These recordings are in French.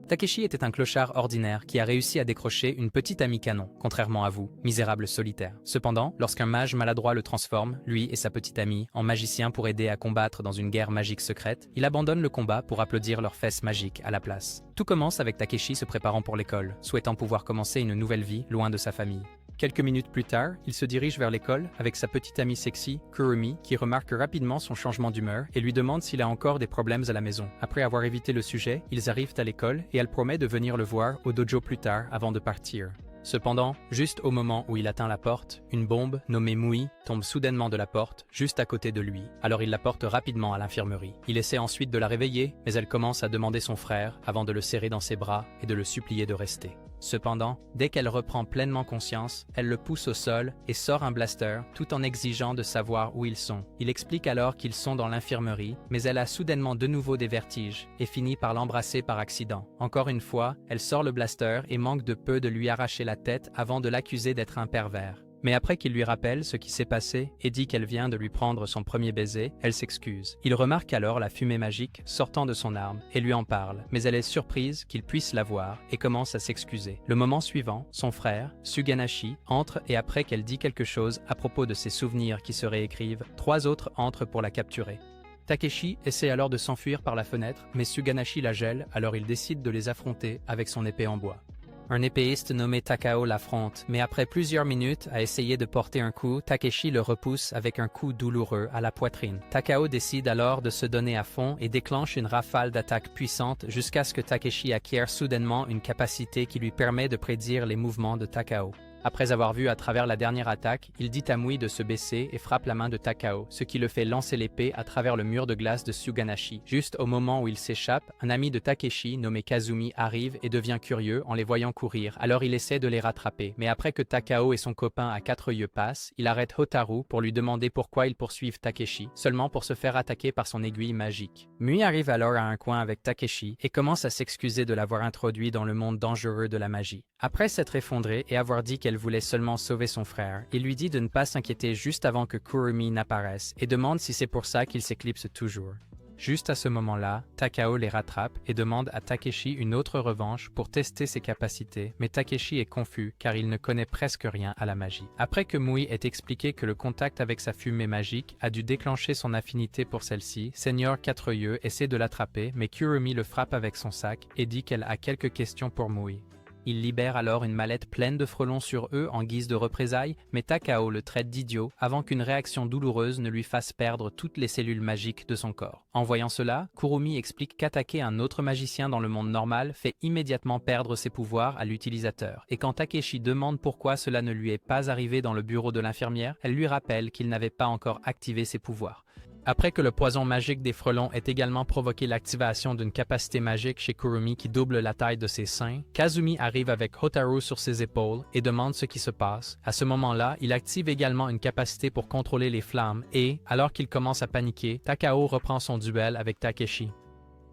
Takeshi était un clochard ordinaire qui a réussi à décrocher une petite amie canon, contrairement à vous, misérable solitaire. Cependant, lorsqu'un mage maladroit le transforme, lui et sa petite amie, en magicien pour aider à combattre dans une guerre magique secrète, il abandonne le combat pour applaudir leurs fesses magiques à la place. Tout commence avec Takeshi se préparant pour l'école, souhaitant pouvoir commencer une nouvelle vie loin de sa famille. Quelques minutes plus tard, il se dirige vers l'école avec sa petite amie sexy, Kurumi, qui remarque rapidement son changement d'humeur et lui demande s'il a encore des problèmes à la maison. Après avoir évité le sujet, ils arrivent à l'école et elle promet de venir le voir au dojo plus tard avant de partir. Cependant, juste au moment où il atteint la porte, une bombe, nommée Mui, tombe soudainement de la porte, juste à côté de lui. Alors il la porte rapidement à l'infirmerie. Il essaie ensuite de la réveiller, mais elle commence à demander son frère avant de le serrer dans ses bras et de le supplier de rester. Cependant, dès qu'elle reprend pleinement conscience, elle le pousse au sol et sort un blaster tout en exigeant de savoir où ils sont. Il explique alors qu'ils sont dans l'infirmerie, mais elle a soudainement de nouveau des vertiges et finit par l'embrasser par accident. Encore une fois, elle sort le blaster et manque de peu de lui arracher la tête avant de l'accuser d'être un pervers. Mais après qu'il lui rappelle ce qui s'est passé et dit qu'elle vient de lui prendre son premier baiser, elle s'excuse. Il remarque alors la fumée magique sortant de son arme et lui en parle, mais elle est surprise qu'il puisse la voir et commence à s'excuser. Le moment suivant, son frère, Suganashi, entre et après qu'elle dit quelque chose à propos de ses souvenirs qui se réécrivent, 3 autres entrent pour la capturer. Takeshi essaie alors de s'enfuir par la fenêtre, mais Suganashi la gèle, alors il décide de les affronter avec son épée en bois. Un épéiste nommé Takao l'affronte, mais après plusieurs minutes à essayer de porter un coup, Takeshi le repousse avec un coup douloureux à la poitrine. Takao décide alors de se donner à fond et déclenche une rafale d'attaques puissante jusqu'à ce que Takeshi acquiert soudainement une capacité qui lui permet de prédire les mouvements de Takao. Après avoir vu à travers la dernière attaque, il dit à Mui de se baisser et frappe la main de Takao, ce qui le fait lancer l'épée à travers le mur de glace de Suganashi. Juste au moment où il s'échappe, un ami de Takeshi, nommé Kazumi, arrive et devient curieux en les voyant courir, alors il essaie de les rattraper. Mais après que Takao et son copain à 4 yeux passent, il arrête Hotaru pour lui demander pourquoi ils poursuivent Takeshi, seulement pour se faire attaquer par son aiguille magique. Mui arrive alors à un coin avec Takeshi et commence à s'excuser de l'avoir introduit dans le monde dangereux de la magie. Après s'être effondrée et avoir dit qu'elle voulait seulement sauver son frère, il lui dit de ne pas s'inquiéter juste avant que Kurumi n'apparaisse et demande si c'est pour ça qu'il s'éclipse toujours. Juste à ce moment-là, Takao les rattrape et demande à Takeshi une autre revanche pour tester ses capacités, mais Takeshi est confus car il ne connaît presque rien à la magie. Après que Mui ait expliqué que le contact avec sa fumée magique a dû déclencher son affinité pour celle-ci, Seigneur Quatre-Yeux essaie de l'attraper, mais Kurumi le frappe avec son sac et dit qu'elle a quelques questions pour Mui. Il libère alors une mallette pleine de frelons sur eux en guise de représailles, mais Takao le traite d'idiot avant qu'une réaction douloureuse ne lui fasse perdre toutes les cellules magiques de son corps. En voyant cela, Kurumi explique qu'attaquer un autre magicien dans le monde normal fait immédiatement perdre ses pouvoirs à l'utilisateur. Et quand Takeshi demande pourquoi cela ne lui est pas arrivé dans le bureau de l'infirmière, elle lui rappelle qu'il n'avait pas encore activé ses pouvoirs. Après que le poison magique des frelons ait également provoqué l'activation d'une capacité magique chez Kurumi qui double la taille de ses seins, Kazumi arrive avec Hotaru sur ses épaules et demande ce qui se passe. À ce moment-là, il active également une capacité pour contrôler les flammes et, alors qu'il commence à paniquer, Takao reprend son duel avec Takeshi.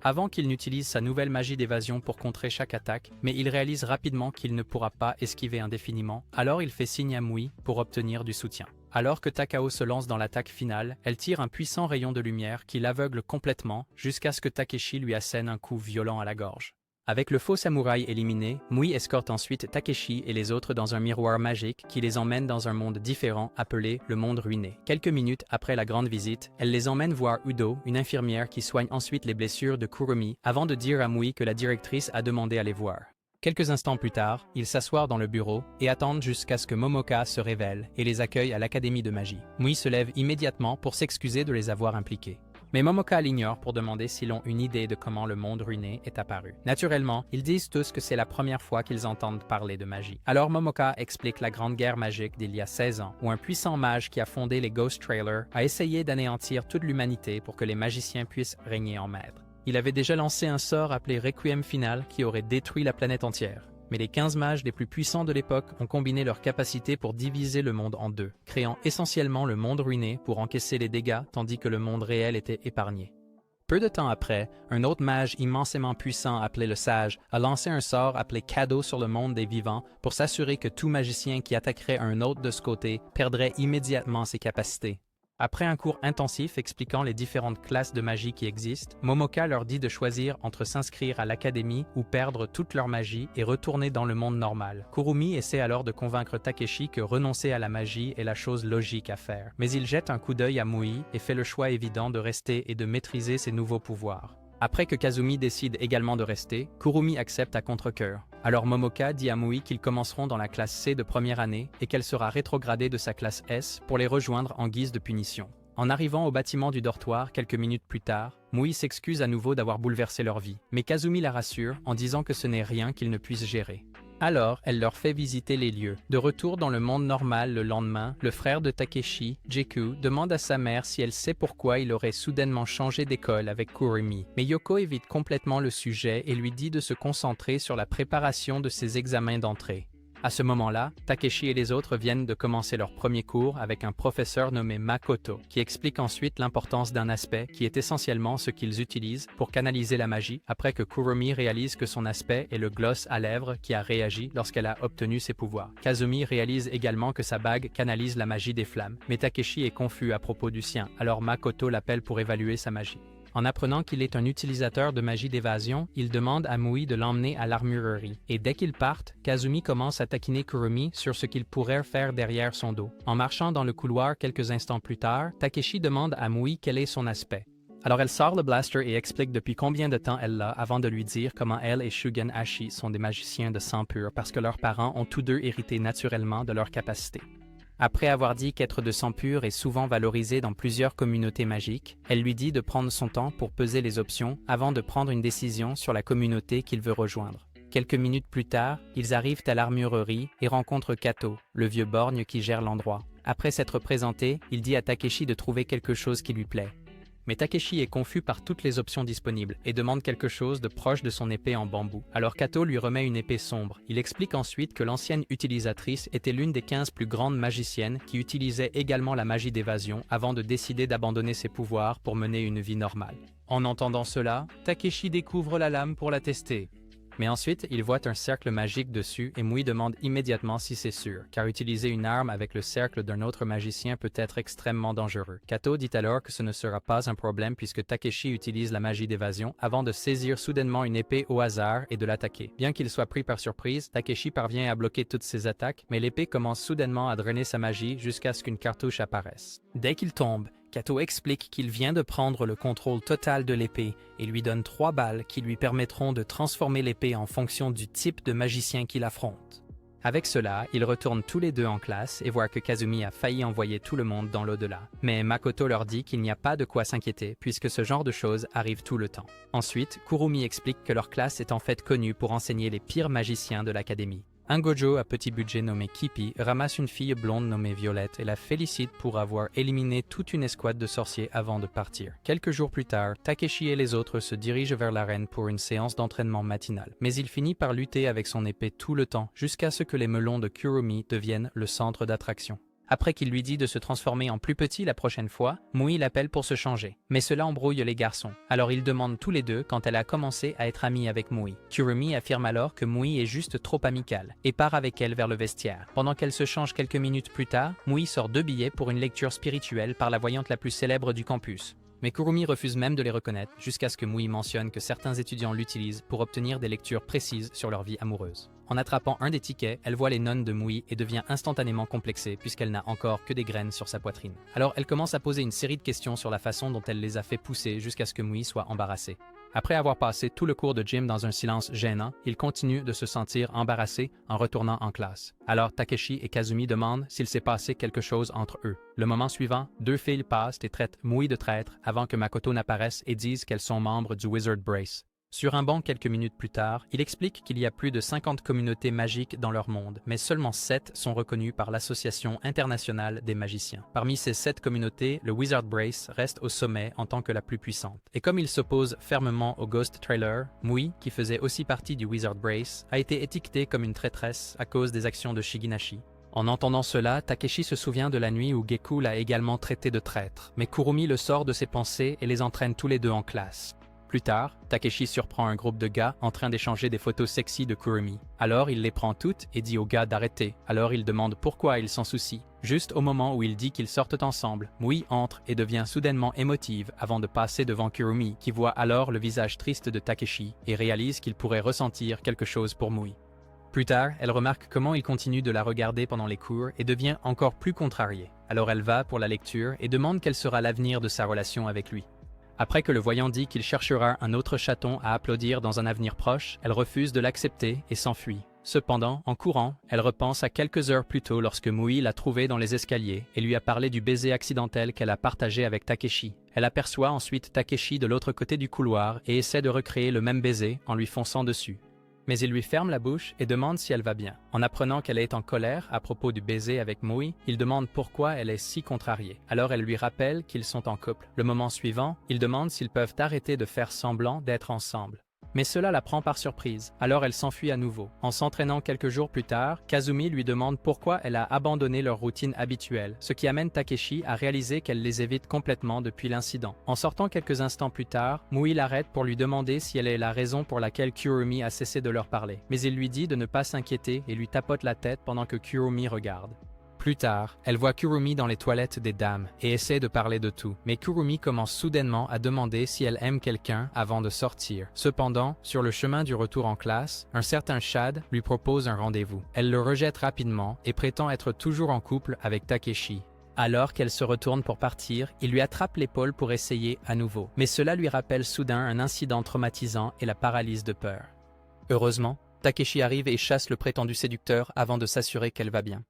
Avant qu'il n'utilise sa nouvelle magie d'évasion pour contrer chaque attaque, mais il réalise rapidement qu'il ne pourra pas esquiver indéfiniment, alors il fait signe à Mui pour obtenir du soutien. Alors que Takao se lance dans l'attaque finale, elle tire un puissant rayon de lumière qui l'aveugle complètement jusqu'à ce que Takeshi lui assène un coup violent à la gorge. Avec le faux samouraï éliminé, Mui escorte ensuite Takeshi et les autres dans un miroir magique qui les emmène dans un monde différent appelé le monde ruiné. Quelques minutes après la grande visite, elle les emmène voir Udo, une infirmière qui soigne ensuite les blessures de Kurumi, avant de dire à Mui que la directrice a demandé à les voir. Quelques instants plus tard, ils s'assoient dans le bureau et attendent jusqu'à ce que Momoka se révèle et les accueille à l'académie de magie. Mui se lève immédiatement pour s'excuser de les avoir impliqués. Mais Momoka l'ignore pour demander s'ils ont une idée de comment le monde ruiné est apparu. Naturellement, ils disent tous que c'est la première fois qu'ils entendent parler de magie. Alors Momoka explique la grande guerre magique d'il y a 16 ans, où un puissant mage qui a fondé les Ghost Trailers a essayé d'anéantir toute l'humanité pour que les magiciens puissent régner en maître. Il avait déjà lancé un sort appelé Requiem Final qui aurait détruit la planète entière. Mais les 15 mages les plus puissants de l'époque ont combiné leurs capacités pour diviser le monde en deux, créant essentiellement le monde ruiné pour encaisser les dégâts tandis que le monde réel était épargné. Peu de temps après, un autre mage immensément puissant appelé le Sage a lancé un sort appelé Cadeau sur le monde des vivants pour s'assurer que tout magicien qui attaquerait un autre de ce côté perdrait immédiatement ses capacités. Après un cours intensif expliquant les différentes classes de magie qui existent, Momoka leur dit de choisir entre s'inscrire à l'académie ou perdre toute leur magie et retourner dans le monde normal. Kurumi essaie alors de convaincre Takeshi que renoncer à la magie est la chose logique à faire. Mais il jette un coup d'œil à Mui et fait le choix évident de rester et de maîtriser ses nouveaux pouvoirs. Après que Kazumi décide également de rester, Kurumi accepte à contre-cœur. Alors Momoka dit à Mui qu'ils commenceront dans la classe C de première année et qu'elle sera rétrogradée de sa classe S pour les rejoindre en guise de punition. En arrivant au bâtiment du dortoir quelques minutes plus tard, Mui s'excuse à nouveau d'avoir bouleversé leur vie, mais Kazumi la rassure en disant que ce n'est rien qu'ils ne puissent gérer. Alors, elle leur fait visiter les lieux. De retour dans le monde normal le lendemain, le frère de Takeshi, Jeku, demande à sa mère si elle sait pourquoi il aurait soudainement changé d'école avec Kurumi. Mais Yoko évite complètement le sujet et lui dit de se concentrer sur la préparation de ses examens d'entrée. À ce moment-là, Takeshi et les autres viennent de commencer leur premier cours avec un professeur nommé Makoto, qui explique ensuite l'importance d'un aspect qui est essentiellement ce qu'ils utilisent pour canaliser la magie après que Kurumi réalise que son aspect est le gloss à lèvres qui a réagi lorsqu'elle a obtenu ses pouvoirs. Kazumi réalise également que sa bague canalise la magie des flammes, mais Takeshi est confus à propos du sien, alors Makoto l'appelle pour évaluer sa magie. En apprenant qu'il est un utilisateur de magie d'évasion, il demande à Mui de l'emmener à l'armurerie. Et dès qu'ils partent, Kazumi commence à taquiner Kurumi sur ce qu'il pourrait faire derrière son dos. En marchant dans le couloir quelques instants plus tard, Takeshi demande à Mui quel est son aspect. Alors elle sort le blaster et explique depuis combien de temps elle l'a avant de lui dire comment elle et Shugen Ashi sont des magiciens de sang pur parce que leurs parents ont tous deux hérité naturellement de leurs capacités. Après avoir dit qu'être de sang pur est souvent valorisé dans plusieurs communautés magiques, elle lui dit de prendre son temps pour peser les options avant de prendre une décision sur la communauté qu'il veut rejoindre. Quelques minutes plus tard, ils arrivent à l'armurerie et rencontrent Kato, le vieux borgne qui gère l'endroit. Après s'être présenté, il dit à Takeshi de trouver quelque chose qui lui plaît. Mais Takeshi est confus par toutes les options disponibles et demande quelque chose de proche de son épée en bambou. Alors Kato lui remet une épée sombre. Il explique ensuite que l'ancienne utilisatrice était l'une des 15 plus grandes magiciennes qui utilisait également la magie d'évasion avant de décider d'abandonner ses pouvoirs pour mener une vie normale. En entendant cela, Takeshi découvre la lame pour la tester. Mais ensuite, il voit un cercle magique dessus et Mui demande immédiatement si c'est sûr, car utiliser une arme avec le cercle d'un autre magicien peut être extrêmement dangereux. Kato dit alors que ce ne sera pas un problème puisque Takeshi utilise la magie d'évasion avant de saisir soudainement une épée au hasard et de l'attaquer. Bien qu'il soit pris par surprise, Takeshi parvient à bloquer toutes ses attaques, mais l'épée commence soudainement à drainer sa magie jusqu'à ce qu'une cartouche apparaisse. Dès qu'il tombe, Kato explique qu'il vient de prendre le contrôle total de l'épée et lui donne 3 balles qui lui permettront de transformer l'épée en fonction du type de magicien qu'il affronte. Avec cela, ils retournent tous les deux en classe et voient que Kazumi a failli envoyer tout le monde dans l'au-delà. Mais Makoto leur dit qu'il n'y a pas de quoi s'inquiéter puisque ce genre de choses arrive tout le temps. Ensuite, Kurumi explique que leur classe est en fait connue pour enseigner les pires magiciens de l'académie. Un gojo à petit budget nommé Kipi ramasse une fille blonde nommée Violette et la félicite pour avoir éliminé toute une escouade de sorciers avant de partir. Quelques jours plus tard, Takeshi et les autres se dirigent vers l'arène pour une séance d'entraînement matinale. Mais il finit par lutter avec son épée tout le temps jusqu'à ce que les melons de Kurumi deviennent le centre d'attraction. Après qu'il lui dit de se transformer en plus petit la prochaine fois, Mui l'appelle pour se changer. Mais cela embrouille les garçons. Alors ils demandent tous les deux quand elle a commencé à être amie avec Mui. Kurumi affirme alors que Mui est juste trop amicale et part avec elle vers le vestiaire. Pendant qu'elle se change quelques minutes plus tard, Mui sort 2 billets pour une lecture spirituelle par la voyante la plus célèbre du campus. Mais Kurumi refuse même de les reconnaître jusqu'à ce que Mui mentionne que certains étudiants l'utilisent pour obtenir des lectures précises sur leur vie amoureuse. En attrapant un des tickets, elle voit les nonnes de Mui et devient instantanément complexée puisqu'elle n'a encore que des graines sur sa poitrine. Alors elle commence à poser une série de questions sur la façon dont elle les a fait pousser jusqu'à ce que Mui soit embarrassé. Après avoir passé tout le cours de gym dans un silence gênant, il continue de se sentir embarrassé en retournant en classe. Alors Takeshi et Kazumi demandent s'il s'est passé quelque chose entre eux. Le moment suivant, 2 filles passent et traitent Mui de traître avant que Makoto n'apparaisse et disent qu'elles sont membres du Wizard Brace. Sur un banc quelques minutes plus tard, il explique qu'il y a plus de 50 communautés magiques dans leur monde, mais seulement 7 sont reconnues par l'Association internationale des magiciens. Parmi ces 7 communautés, le Wizard Brace reste au sommet en tant que la plus puissante. Et comme il s'oppose fermement au Ghost Trailer, Mui, qui faisait aussi partie du Wizard Brace, a été étiquetée comme une traîtresse à cause des actions de Shiginashi. En entendant cela, Takeshi se souvient de la nuit où Geku l'a également traité de traître, mais Kurumi le sort de ses pensées et les entraîne tous les deux en classe. Plus tard, Takeshi surprend un groupe de gars en train d'échanger des photos sexy de Kurumi. Alors il les prend toutes et dit aux gars d'arrêter. Alors il demande pourquoi ils s'en soucient. Juste au moment où il dit qu'ils sortent ensemble, Mui entre et devient soudainement émotive avant de passer devant Kurumi qui voit alors le visage triste de Takeshi et réalise qu'il pourrait ressentir quelque chose pour Mui. Plus tard, elle remarque comment il continue de la regarder pendant les cours et devient encore plus contrariée. Alors elle va pour la lecture et demande quel sera l'avenir de sa relation avec lui. Après que le voyant dit qu'il cherchera un autre chaton à applaudir dans un avenir proche, elle refuse de l'accepter et s'enfuit. Cependant, en courant, elle repense à quelques heures plus tôt lorsque Mui l'a trouvée dans les escaliers et lui a parlé du baiser accidentel qu'elle a partagé avec Takeshi. Elle aperçoit ensuite Takeshi de l'autre côté du couloir et essaie de recréer le même baiser en lui fonçant dessus. Mais il lui ferme la bouche et demande si elle va bien. En apprenant qu'elle est en colère à propos du baiser avec Mui, il demande pourquoi elle est si contrariée. Alors elle lui rappelle qu'ils sont en couple. Le moment suivant, il demande s'ils peuvent arrêter de faire semblant d'être ensemble. Mais cela la prend par surprise, alors elle s'enfuit à nouveau. En s'entraînant quelques jours plus tard, Kazumi lui demande pourquoi elle a abandonné leur routine habituelle, ce qui amène Takeshi à réaliser qu'elle les évite complètement depuis l'incident. En sortant quelques instants plus tard, Mui l'arrête pour lui demander si elle est la raison pour laquelle Kurumi a cessé de leur parler. Mais il lui dit de ne pas s'inquiéter et lui tapote la tête pendant que Kurumi regarde. Plus tard, elle voit Kurumi dans les toilettes des dames et essaie de parler de tout, mais Kurumi commence soudainement à demander si elle aime quelqu'un avant de sortir. Cependant, sur le chemin du retour en classe, un certain Chad lui propose un rendez-vous. Elle le rejette rapidement et prétend être toujours en couple avec Takeshi. Alors qu'elle se retourne pour partir, il lui attrape l'épaule pour essayer à nouveau. Mais cela lui rappelle soudain un incident traumatisant et la paralyse de peur. Heureusement, Takeshi arrive et chasse le prétendu séducteur avant de s'assurer qu'elle va bien.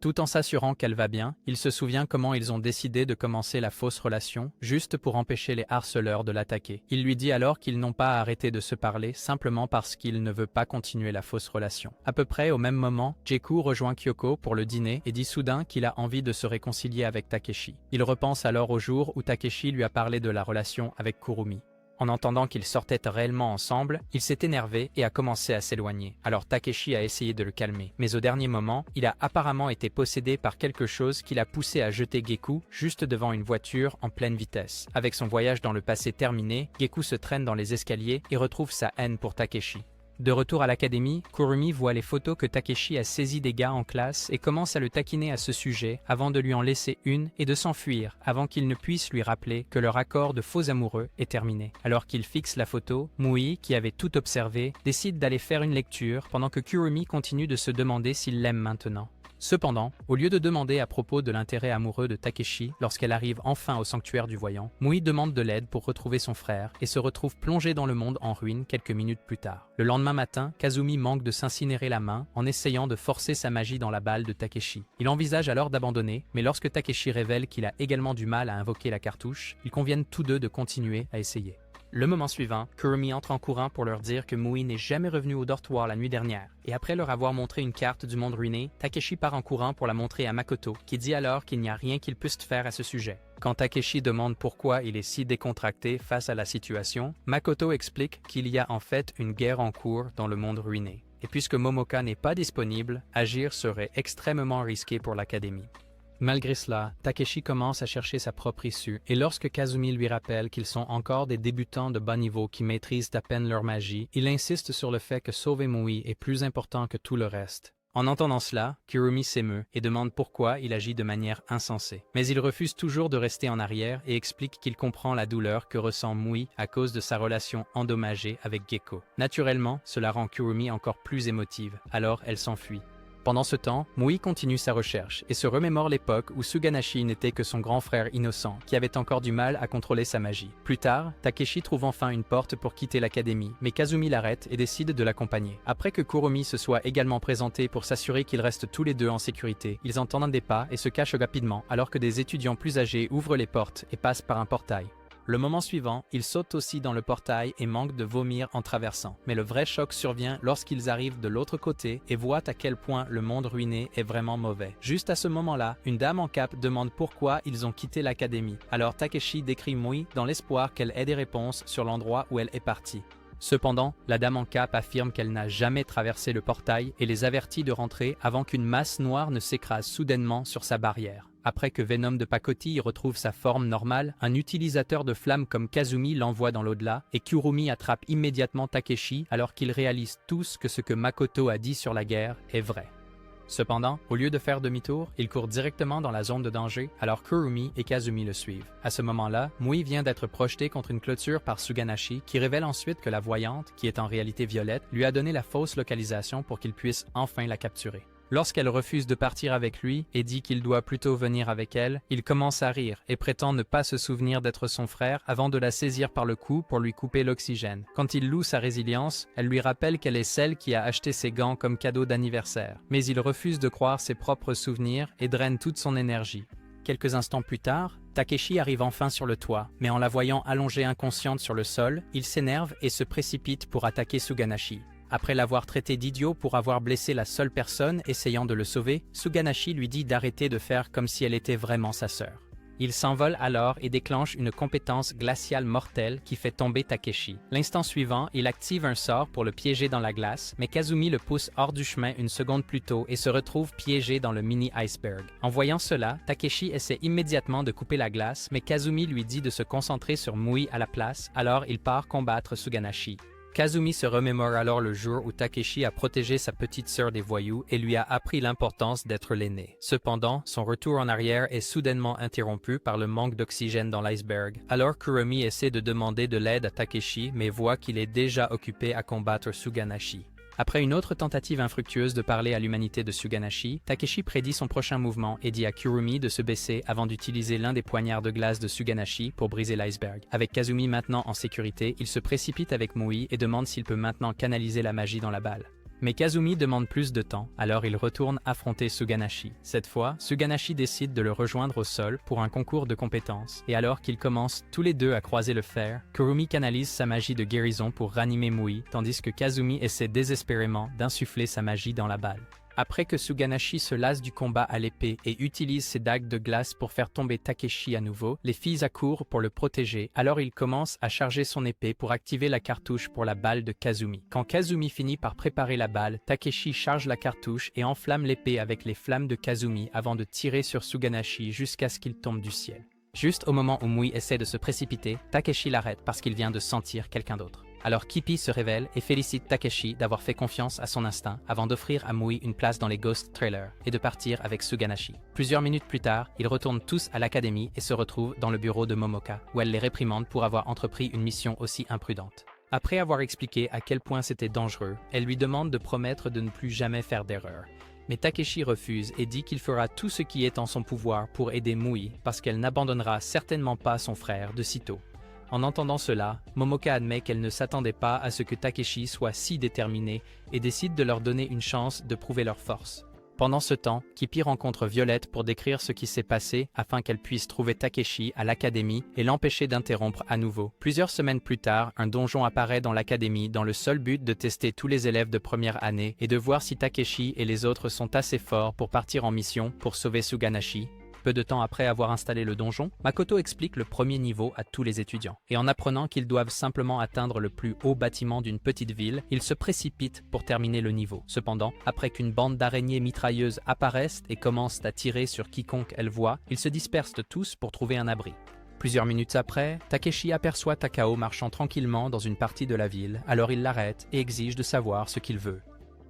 Tout en s'assurant qu'elle va bien, il se souvient comment ils ont décidé de commencer la fausse relation, juste pour empêcher les harceleurs de l'attaquer. Il lui dit alors qu'ils n'ont pas arrêté de se parler simplement parce qu'il ne veut pas continuer la fausse relation. À peu près au même moment, Jeku rejoint Kyoko pour le dîner et dit soudain qu'il a envie de se réconcilier avec Takeshi. Il repense alors au jour où Takeshi lui a parlé de la relation avec Kurumi. En entendant qu'ils sortaient réellement ensemble, il s'est énervé et a commencé à s'éloigner. Alors Takeshi a essayé de le calmer. Mais au dernier moment, il a apparemment été possédé par quelque chose qui l'a poussé à jeter Geku juste devant une voiture en pleine vitesse. Avec son voyage dans le passé terminé, Geku se traîne dans les escaliers et retrouve sa haine pour Takeshi. De retour à l'académie, Kurumi voit les photos que Takeshi a saisies des gars en classe et commence à le taquiner à ce sujet avant de lui en laisser une et de s'enfuir avant qu'il ne puisse lui rappeler que leur accord de faux amoureux est terminé. Alors qu'il fixe la photo, Mui, qui avait tout observé, décide d'aller faire une lecture pendant que Kurumi continue de se demander s'il l'aime maintenant. Cependant, au lieu de demander à propos de l'intérêt amoureux de Takeshi lorsqu'elle arrive enfin au sanctuaire du voyant, Mui demande de l'aide pour retrouver son frère et se retrouve plongé dans le monde en ruine quelques minutes plus tard. Le lendemain matin, Kazumi manque de s'incinérer la main en essayant de forcer sa magie dans la balle de Takeshi. Il envisage alors d'abandonner, mais lorsque Takeshi révèle qu'il a également du mal à invoquer la cartouche, ils conviennent tous deux de continuer à essayer. Le moment suivant, Kurumi entre en courant pour leur dire que Mui n'est jamais revenu au dortoir la nuit dernière. Et après leur avoir montré une carte du monde ruiné, Takeshi part en courant pour la montrer à Makoto, qui dit alors qu'il n'y a rien qu'il puisse faire à ce sujet. Quand Takeshi demande pourquoi il est si décontracté face à la situation, Makoto explique qu'il y a en fait une guerre en cours dans le monde ruiné. Et puisque Momoka n'est pas disponible, agir serait extrêmement risqué pour l'académie. Malgré cela, Takeshi commence à chercher sa propre issue, et lorsque Kazumi lui rappelle qu'ils sont encore des débutants de bas niveau qui maîtrisent à peine leur magie, il insiste sur le fait que sauver Mui est plus important que tout le reste. En entendant cela, Kurumi s'émeut et demande pourquoi il agit de manière insensée. Mais il refuse toujours de rester en arrière et explique qu'il comprend la douleur que ressent Mui à cause de sa relation endommagée avec Gekko. Naturellement, cela rend Kurumi encore plus émotive, alors elle s'enfuit. Pendant ce temps, Mui continue sa recherche et se remémore l'époque où Suganashi n'était que son grand frère innocent, qui avait encore du mal à contrôler sa magie. Plus tard, Takeshi trouve enfin une porte pour quitter l'académie, mais Kazumi l'arrête et décide de l'accompagner. Après que Kurumi se soit également présenté pour s'assurer qu'ils restent tous les deux en sécurité, ils entendent des pas et se cachent rapidement alors que des étudiants plus âgés ouvrent les portes et passent par un portail. Le moment suivant, ils sautent aussi dans le portail et manquent de vomir en traversant. Mais le vrai choc survient lorsqu'ils arrivent de l'autre côté et voient à quel point le monde ruiné est vraiment mauvais. Juste à ce moment-là, une dame en cape demande pourquoi ils ont quitté l'académie. Alors Takeshi décrit Mui dans l'espoir qu'elle ait des réponses sur l'endroit où elle est partie. Cependant, la dame en cape affirme qu'elle n'a jamais traversé le portail et les avertit de rentrer avant qu'une masse noire ne s'écrase soudainement sur sa barrière. Après que Venom de pacotille retrouve sa forme normale, un utilisateur de flammes comme Kazumi l'envoie dans l'au-delà et Kurumi attrape immédiatement Takeshi alors qu'ils réalisent tous que ce que Makoto a dit sur la guerre est vrai. Cependant, au lieu de faire demi-tour, il court directement dans la zone de danger alors Kurumi et Kazumi le suivent. À ce moment-là, Mui vient d'être projeté contre une clôture par Suganashi qui révèle ensuite que la voyante, qui est en réalité Violette, lui a donné la fausse localisation pour qu'il puisse enfin la capturer. Lorsqu'elle refuse de partir avec lui et dit qu'il doit plutôt venir avec elle, il commence à rire et prétend ne pas se souvenir d'être son frère avant de la saisir par le cou pour lui couper l'oxygène. Quand il loue sa résilience, elle lui rappelle qu'elle est celle qui a acheté ses gants comme cadeau d'anniversaire. Mais il refuse de croire ses propres souvenirs et draine toute son énergie. Quelques instants plus tard, Takeshi arrive enfin sur le toit, mais en la voyant allongée inconsciente sur le sol, il s'énerve et se précipite pour attaquer Suganashi. Après l'avoir traité d'idiot pour avoir blessé la seule personne essayant de le sauver, Suganashi lui dit d'arrêter de faire comme si elle était vraiment sa sœur. Il s'envole alors et déclenche une compétence glaciale mortelle qui fait tomber Takeshi. L'instant suivant, il active un sort pour le piéger dans la glace, mais Kazumi le pousse hors du chemin une seconde plus tôt et se retrouve piégé dans le mini-iceberg. En voyant cela, Takeshi essaie immédiatement de couper la glace, mais Kazumi lui dit de se concentrer sur Mui à la place, alors il part combattre Suganashi. Kazumi se remémore alors le jour où Takeshi a protégé sa petite sœur des voyous et lui a appris l'importance d'être l'aîné. Cependant, son retour en arrière est soudainement interrompu par le manque d'oxygène dans l'iceberg. Alors Kurumi essaie de demander de l'aide à Takeshi mais voit qu'il est déjà occupé à combattre Suganashi. Après une autre tentative infructueuse de parler à l'humanité de Suganashi, Takeshi prédit son prochain mouvement et dit à Kurumi de se baisser avant d'utiliser l'un des poignards de glace de Suganashi pour briser l'iceberg. Avec Kazumi maintenant en sécurité, il se précipite avec Mui et demande s'il peut maintenant canaliser la magie dans la balle. Mais Kazumi demande plus de temps, alors il retourne affronter Suganashi. Cette fois, Suganashi décide de le rejoindre au sol pour un concours de compétences, et alors qu'ils commencent tous les deux à croiser le fer, Kurumi canalise sa magie de guérison pour ranimer Mui, tandis que Kazumi essaie désespérément d'insuffler sa magie dans la balle. Après que Suganashi se lasse du combat à l'épée et utilise ses dagues de glace pour faire tomber Takeshi à nouveau, les filles accourent pour le protéger, alors il commence à charger son épée pour activer la cartouche pour la balle de Kazumi. Quand Kazumi finit par préparer la balle, Takeshi charge la cartouche et enflamme l'épée avec les flammes de Kazumi avant de tirer sur Suganashi jusqu'à ce qu'il tombe du ciel. Juste au moment où Mui essaie de se précipiter, Takeshi l'arrête parce qu'il vient de sentir quelqu'un d'autre. Alors Kippi se révèle et félicite Takeshi d'avoir fait confiance à son instinct avant d'offrir à Mui une place dans les Ghost Trailers et de partir avec Suganashi. Plusieurs minutes plus tard, ils retournent tous à l'académie et se retrouvent dans le bureau de Momoka, où elle les réprimande pour avoir entrepris une mission aussi imprudente. Après avoir expliqué à quel point c'était dangereux, elle lui demande de promettre de ne plus jamais faire d'erreur. Mais Takeshi refuse et dit qu'il fera tout ce qui est en son pouvoir pour aider Mui parce qu'elle n'abandonnera certainement pas son frère de sitôt. En entendant cela, Momoka admet qu'elle ne s'attendait pas à ce que Takeshi soit si déterminé et décide de leur donner une chance de prouver leur force. Pendant ce temps, Kippi rencontre Violette pour décrire ce qui s'est passé afin qu'elle puisse trouver Takeshi à l'académie et l'empêcher d'interrompre à nouveau. Plusieurs semaines plus tard, un donjon apparaît dans l'académie dans le seul but de tester tous les élèves de première année et de voir si Takeshi et les autres sont assez forts pour partir en mission pour sauver Suganashi. Peu de temps après avoir installé le donjon, Makoto explique le premier niveau à tous les étudiants. Et en apprenant qu'ils doivent simplement atteindre le plus haut bâtiment d'une petite ville, ils se précipitent pour terminer le niveau. Cependant, après qu'une bande d'araignées mitrailleuses apparaissent et commencent à tirer sur quiconque elles voient, ils se dispersent tous pour trouver un abri. Plusieurs minutes après, Takeshi aperçoit Takao marchant tranquillement dans une partie de la ville, alors il l'arrête et exige de savoir ce qu'il veut.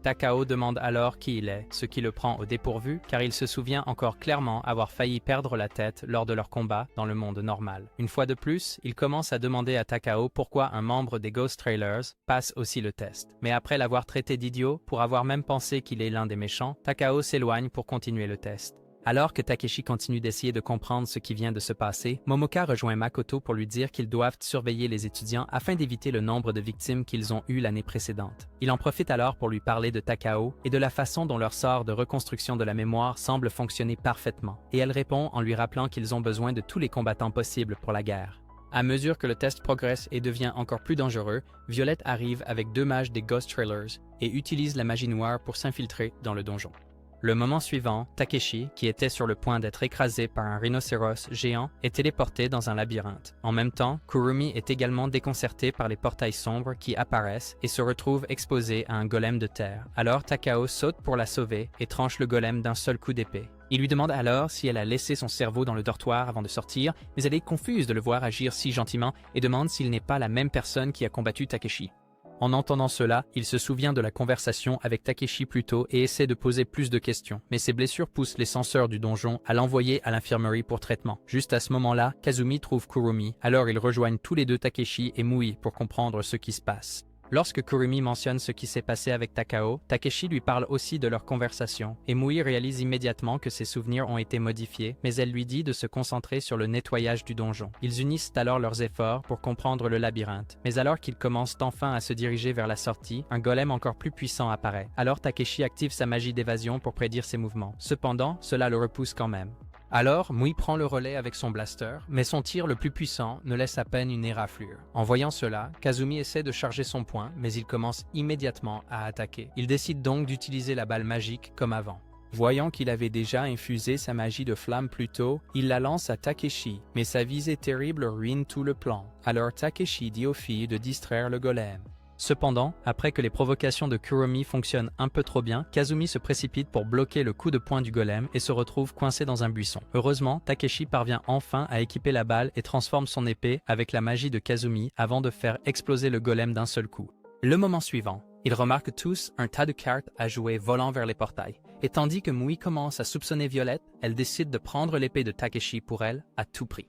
Takao demande alors qui il est, ce qui le prend au dépourvu car il se souvient encore clairement avoir failli perdre la tête lors de leur combat dans le monde normal. Une fois de plus, il commence à demander à Takao pourquoi un membre des Ghost Trailers passe aussi le test. Mais après l'avoir traité d'idiot, pour avoir même pensé qu'il est l'un des méchants, Takao s'éloigne pour continuer le test. Alors que Takeshi continue d'essayer de comprendre ce qui vient de se passer, Momoka rejoint Makoto pour lui dire qu'ils doivent surveiller les étudiants afin d'éviter le nombre de victimes qu'ils ont eues l'année précédente. Il en profite alors pour lui parler de Takao et de la façon dont leur sort de reconstruction de la mémoire semble fonctionner parfaitement, et elle répond en lui rappelant qu'ils ont besoin de tous les combattants possibles pour la guerre. À mesure que le test progresse et devient encore plus dangereux, Violette arrive avec 2 mages des Ghost Trailers et utilise la magie noire pour s'infiltrer dans le donjon. Le moment suivant, Takeshi, qui était sur le point d'être écrasé par un rhinocéros géant, est téléporté dans un labyrinthe. En même temps, Kurumi est également déconcerté par les portails sombres qui apparaissent et se retrouve exposé à un golem de terre. Alors Takao saute pour la sauver et tranche le golem d'un seul coup d'épée. Il lui demande alors si elle a laissé son cerveau dans le dortoir avant de sortir, mais elle est confuse de le voir agir si gentiment et demande s'il n'est pas la même personne qui a combattu Takeshi. En entendant cela, il se souvient de la conversation avec Takeshi plus tôt et essaie de poser plus de questions, mais ses blessures poussent les censeurs du donjon à l'envoyer à l'infirmerie pour traitement. Juste à ce moment-là, Kazumi trouve Kurumi, alors ils rejoignent tous les deux Takeshi et Mui pour comprendre ce qui se passe. Lorsque Kurumi mentionne ce qui s'est passé avec Takao, Takeshi lui parle aussi de leur conversation, et Mui réalise immédiatement que ses souvenirs ont été modifiés, mais elle lui dit de se concentrer sur le nettoyage du donjon. Ils unissent alors leurs efforts pour comprendre le labyrinthe, mais alors qu'ils commencent enfin à se diriger vers la sortie, un golem encore plus puissant apparaît. Alors Takeshi active sa magie d'évasion pour prédire ses mouvements. Cependant, cela le repousse quand même. Alors, Mui prend le relais avec son blaster, mais son tir le plus puissant ne laisse à peine une éraflure. En voyant cela, Kazumi essaie de charger son poing, mais il commence immédiatement à attaquer. Il décide donc d'utiliser la balle magique comme avant. Voyant qu'il avait déjà infusé sa magie de flamme plus tôt, il la lance à Takeshi, mais sa visée terrible ruine tout le plan. Alors Takeshi dit aux filles de distraire le golem. Cependant, après que les provocations de Kurumi fonctionnent un peu trop bien, Kazumi se précipite pour bloquer le coup de poing du golem et se retrouve coincé dans un buisson. Heureusement, Takeshi parvient enfin à équiper la balle et transforme son épée avec la magie de Kazumi avant de faire exploser le golem d'un seul coup. Le moment suivant, ils remarquent tous un tas de cartes à jouer volant vers les portails. Et tandis que Mui commence à soupçonner Violette, elle décide de prendre l'épée de Takeshi pour elle à tout prix.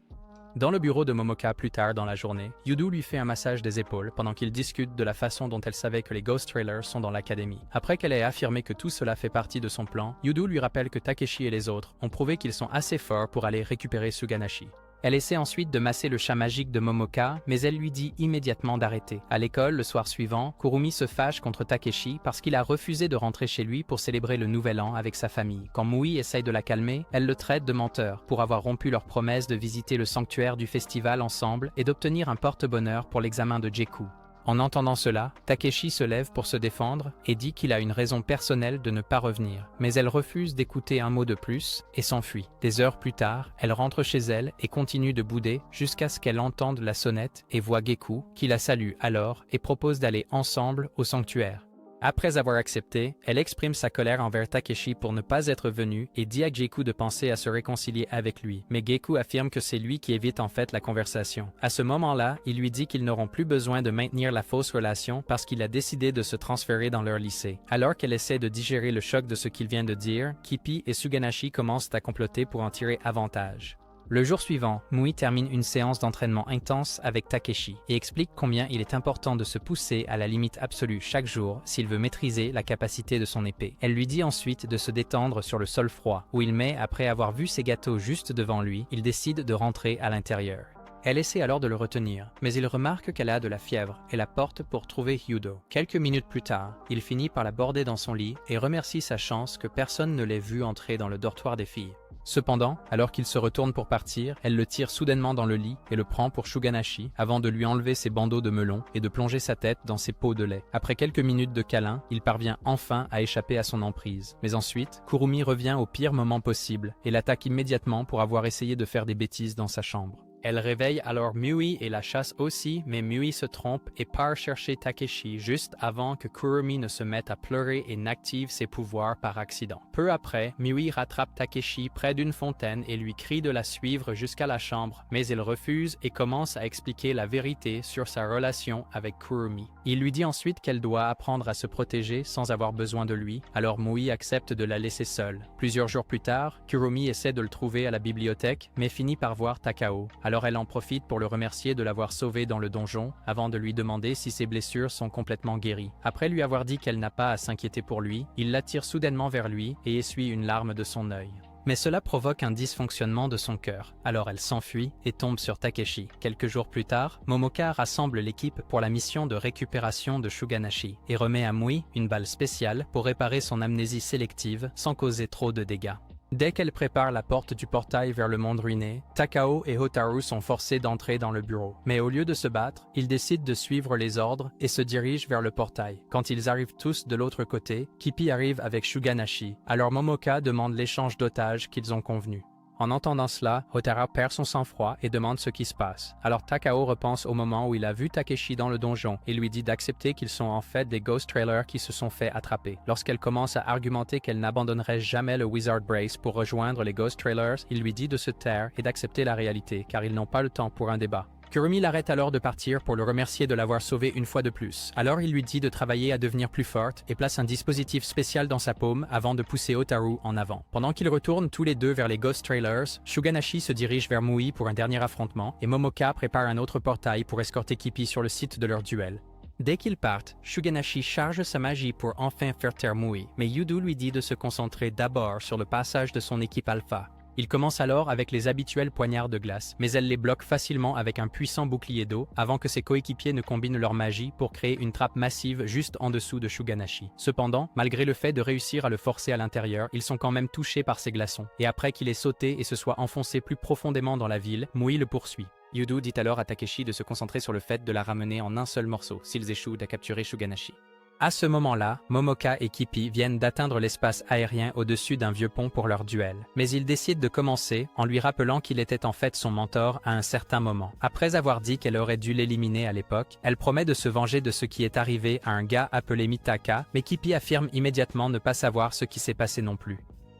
Dans le bureau de Momoka plus tard dans la journée, Yudu lui fait un massage des épaules pendant qu'ils discutent de la façon dont elle savait que les Ghost Trailers sont dans l'académie. Après qu'elle ait affirmé que tout cela fait partie de son plan, Yudu lui rappelle que Takeshi et les autres ont prouvé qu'ils sont assez forts pour aller récupérer Suganashi. Elle essaie ensuite de masser le chat magique de Momoka, mais elle lui dit immédiatement d'arrêter. À l'école, le soir suivant, Kurumi se fâche contre Takeshi parce qu'il a refusé de rentrer chez lui pour célébrer le nouvel an avec sa famille. Quand Mui essaye de la calmer, elle le traite de menteur pour avoir rompu leur promesse de visiter le sanctuaire du festival ensemble et d'obtenir un porte-bonheur pour l'examen de Jeku. En entendant cela, Takeshi se lève pour se défendre et dit qu'il a une raison personnelle de ne pas revenir. Mais elle refuse d'écouter un mot de plus et s'enfuit. Des heures plus tard, elle rentre chez elle et continue de bouder jusqu'à ce qu'elle entende la sonnette et voit Geku, qui la salue alors et propose d'aller ensemble au sanctuaire. Après avoir accepté, elle exprime sa colère envers Takeshi pour ne pas être venu et dit à Geku de penser à se réconcilier avec lui. Mais Geku affirme que c'est lui qui évite en fait la conversation. À ce moment-là, il lui dit qu'ils n'auront plus besoin de maintenir la fausse relation parce qu'il a décidé de se transférer dans leur lycée. Alors qu'elle essaie de digérer le choc de ce qu'il vient de dire, Kippi et Suganashi commencent à comploter pour en tirer avantage. Le jour suivant, Mui termine une séance d'entraînement intense avec Takeshi et explique combien il est important de se pousser à la limite absolue chaque jour s'il veut maîtriser la capacité de son épée. Elle lui dit ensuite de se détendre sur le sol froid, où il met, après avoir vu ses gâteaux juste devant lui, il décide de rentrer à l'intérieur. Elle essaie alors de le retenir, mais il remarque qu'elle a de la fièvre et la porte pour trouver Yudo. Quelques minutes plus tard, il finit par la border dans son lit et remercie sa chance que personne ne l'ait vu entrer dans le dortoir des filles. Cependant, alors qu'il se retourne pour partir, elle le tire soudainement dans le lit et le prend pour Suganashi avant de lui enlever ses bandeaux de melon et de plonger sa tête dans ses pots de lait. Après quelques minutes de câlin, il parvient enfin à échapper à son emprise. Mais ensuite, Kurumi revient au pire moment possible et l'attaque immédiatement pour avoir essayé de faire des bêtises dans sa chambre. Elle réveille alors Mui et la chasse aussi, mais Mui se trompe et part chercher Takeshi juste avant que Kurumi ne se mette à pleurer et n'active ses pouvoirs par accident. Peu après, Mui rattrape Takeshi près d'une fontaine et lui crie de la suivre jusqu'à la chambre, mais il refuse et commence à expliquer la vérité sur sa relation avec Kurumi. Il lui dit ensuite qu'elle doit apprendre à se protéger sans avoir besoin de lui, alors Mui accepte de la laisser seule. Plusieurs jours plus tard, Kurumi essaie de le trouver à la bibliothèque, mais finit par voir Takao. Alors elle en profite pour le remercier de l'avoir sauvé dans le donjon, avant de lui demander si ses blessures sont complètement guéries. Après lui avoir dit qu'elle n'a pas à s'inquiéter pour lui, il l'attire soudainement vers lui et essuie une larme de son œil. Mais cela provoque un dysfonctionnement de son cœur, alors elle s'enfuit et tombe sur Takeshi. Quelques jours plus tard, Momoka rassemble l'équipe pour la mission de récupération de Suganashi et remet à Mui une balle spéciale pour réparer son amnésie sélective sans causer trop de dégâts. Dès qu'elle prépare la porte du portail vers le monde ruiné, Takao et Hotaru sont forcés d'entrer dans le bureau. Mais au lieu de se battre, ils décident de suivre les ordres et se dirigent vers le portail. Quand ils arrivent tous de l'autre côté, Kippi arrive avec Suganashi, alors Momoka demande l'échange d'otages qu'ils ont convenu. En entendant cela, Hotaru perd son sang-froid et demande ce qui se passe. Alors Takao repense au moment où il a vu Takeshi dans le donjon et lui dit d'accepter qu'ils sont en fait des Ghost Trailers qui se sont fait attraper. Lorsqu'elle commence à argumenter qu'elle n'abandonnerait jamais le Wizard Brace pour rejoindre les Ghost Trailers, il lui dit de se taire et d'accepter la réalité car ils n'ont pas le temps pour un débat. Kurumi l'arrête alors de partir pour le remercier de l'avoir sauvé une fois de plus. Alors il lui dit de travailler à devenir plus forte et place un dispositif spécial dans sa paume avant de pousser Hotaru en avant. Pendant qu'ils retournent tous les deux vers les Ghost Trailers, Suganashi se dirige vers Mui pour un dernier affrontement et Momoka prépare un autre portail pour escorter Kippi sur le site de leur duel. Dès qu'ils partent, Suganashi charge sa magie pour enfin faire taire Mui, mais Yudo lui dit de se concentrer d'abord sur le passage de son équipe Alpha. Il commence alors avec les habituels poignards de glace, mais elle les bloque facilement avec un puissant bouclier d'eau avant que ses coéquipiers ne combinent leur magie pour créer une trappe massive juste en dessous de Suganashi. Cependant, malgré le fait de réussir à le forcer à l'intérieur, ils sont quand même touchés par ces glaçons, et après qu'il ait sauté et se soit enfoncé plus profondément dans la ville, Mui le poursuit. Yudo dit alors à Takeshi de se concentrer sur le fait de la ramener en un seul morceau s'ils échouent à capturer Suganashi. À ce moment-là, Momoka et Kippi viennent d'atteindre l'espace aérien au-dessus d'un vieux pont pour leur duel. Mais ils décident de commencer en lui rappelant qu'il était en fait son mentor à un certain moment. Après avoir dit qu'elle aurait dû l'éliminer à l'époque, elle promet de se venger de ce qui est arrivé à un gars appelé Mitaka, mais Kippi affirme immédiatement ne pas savoir ce qui s'est passé non plus.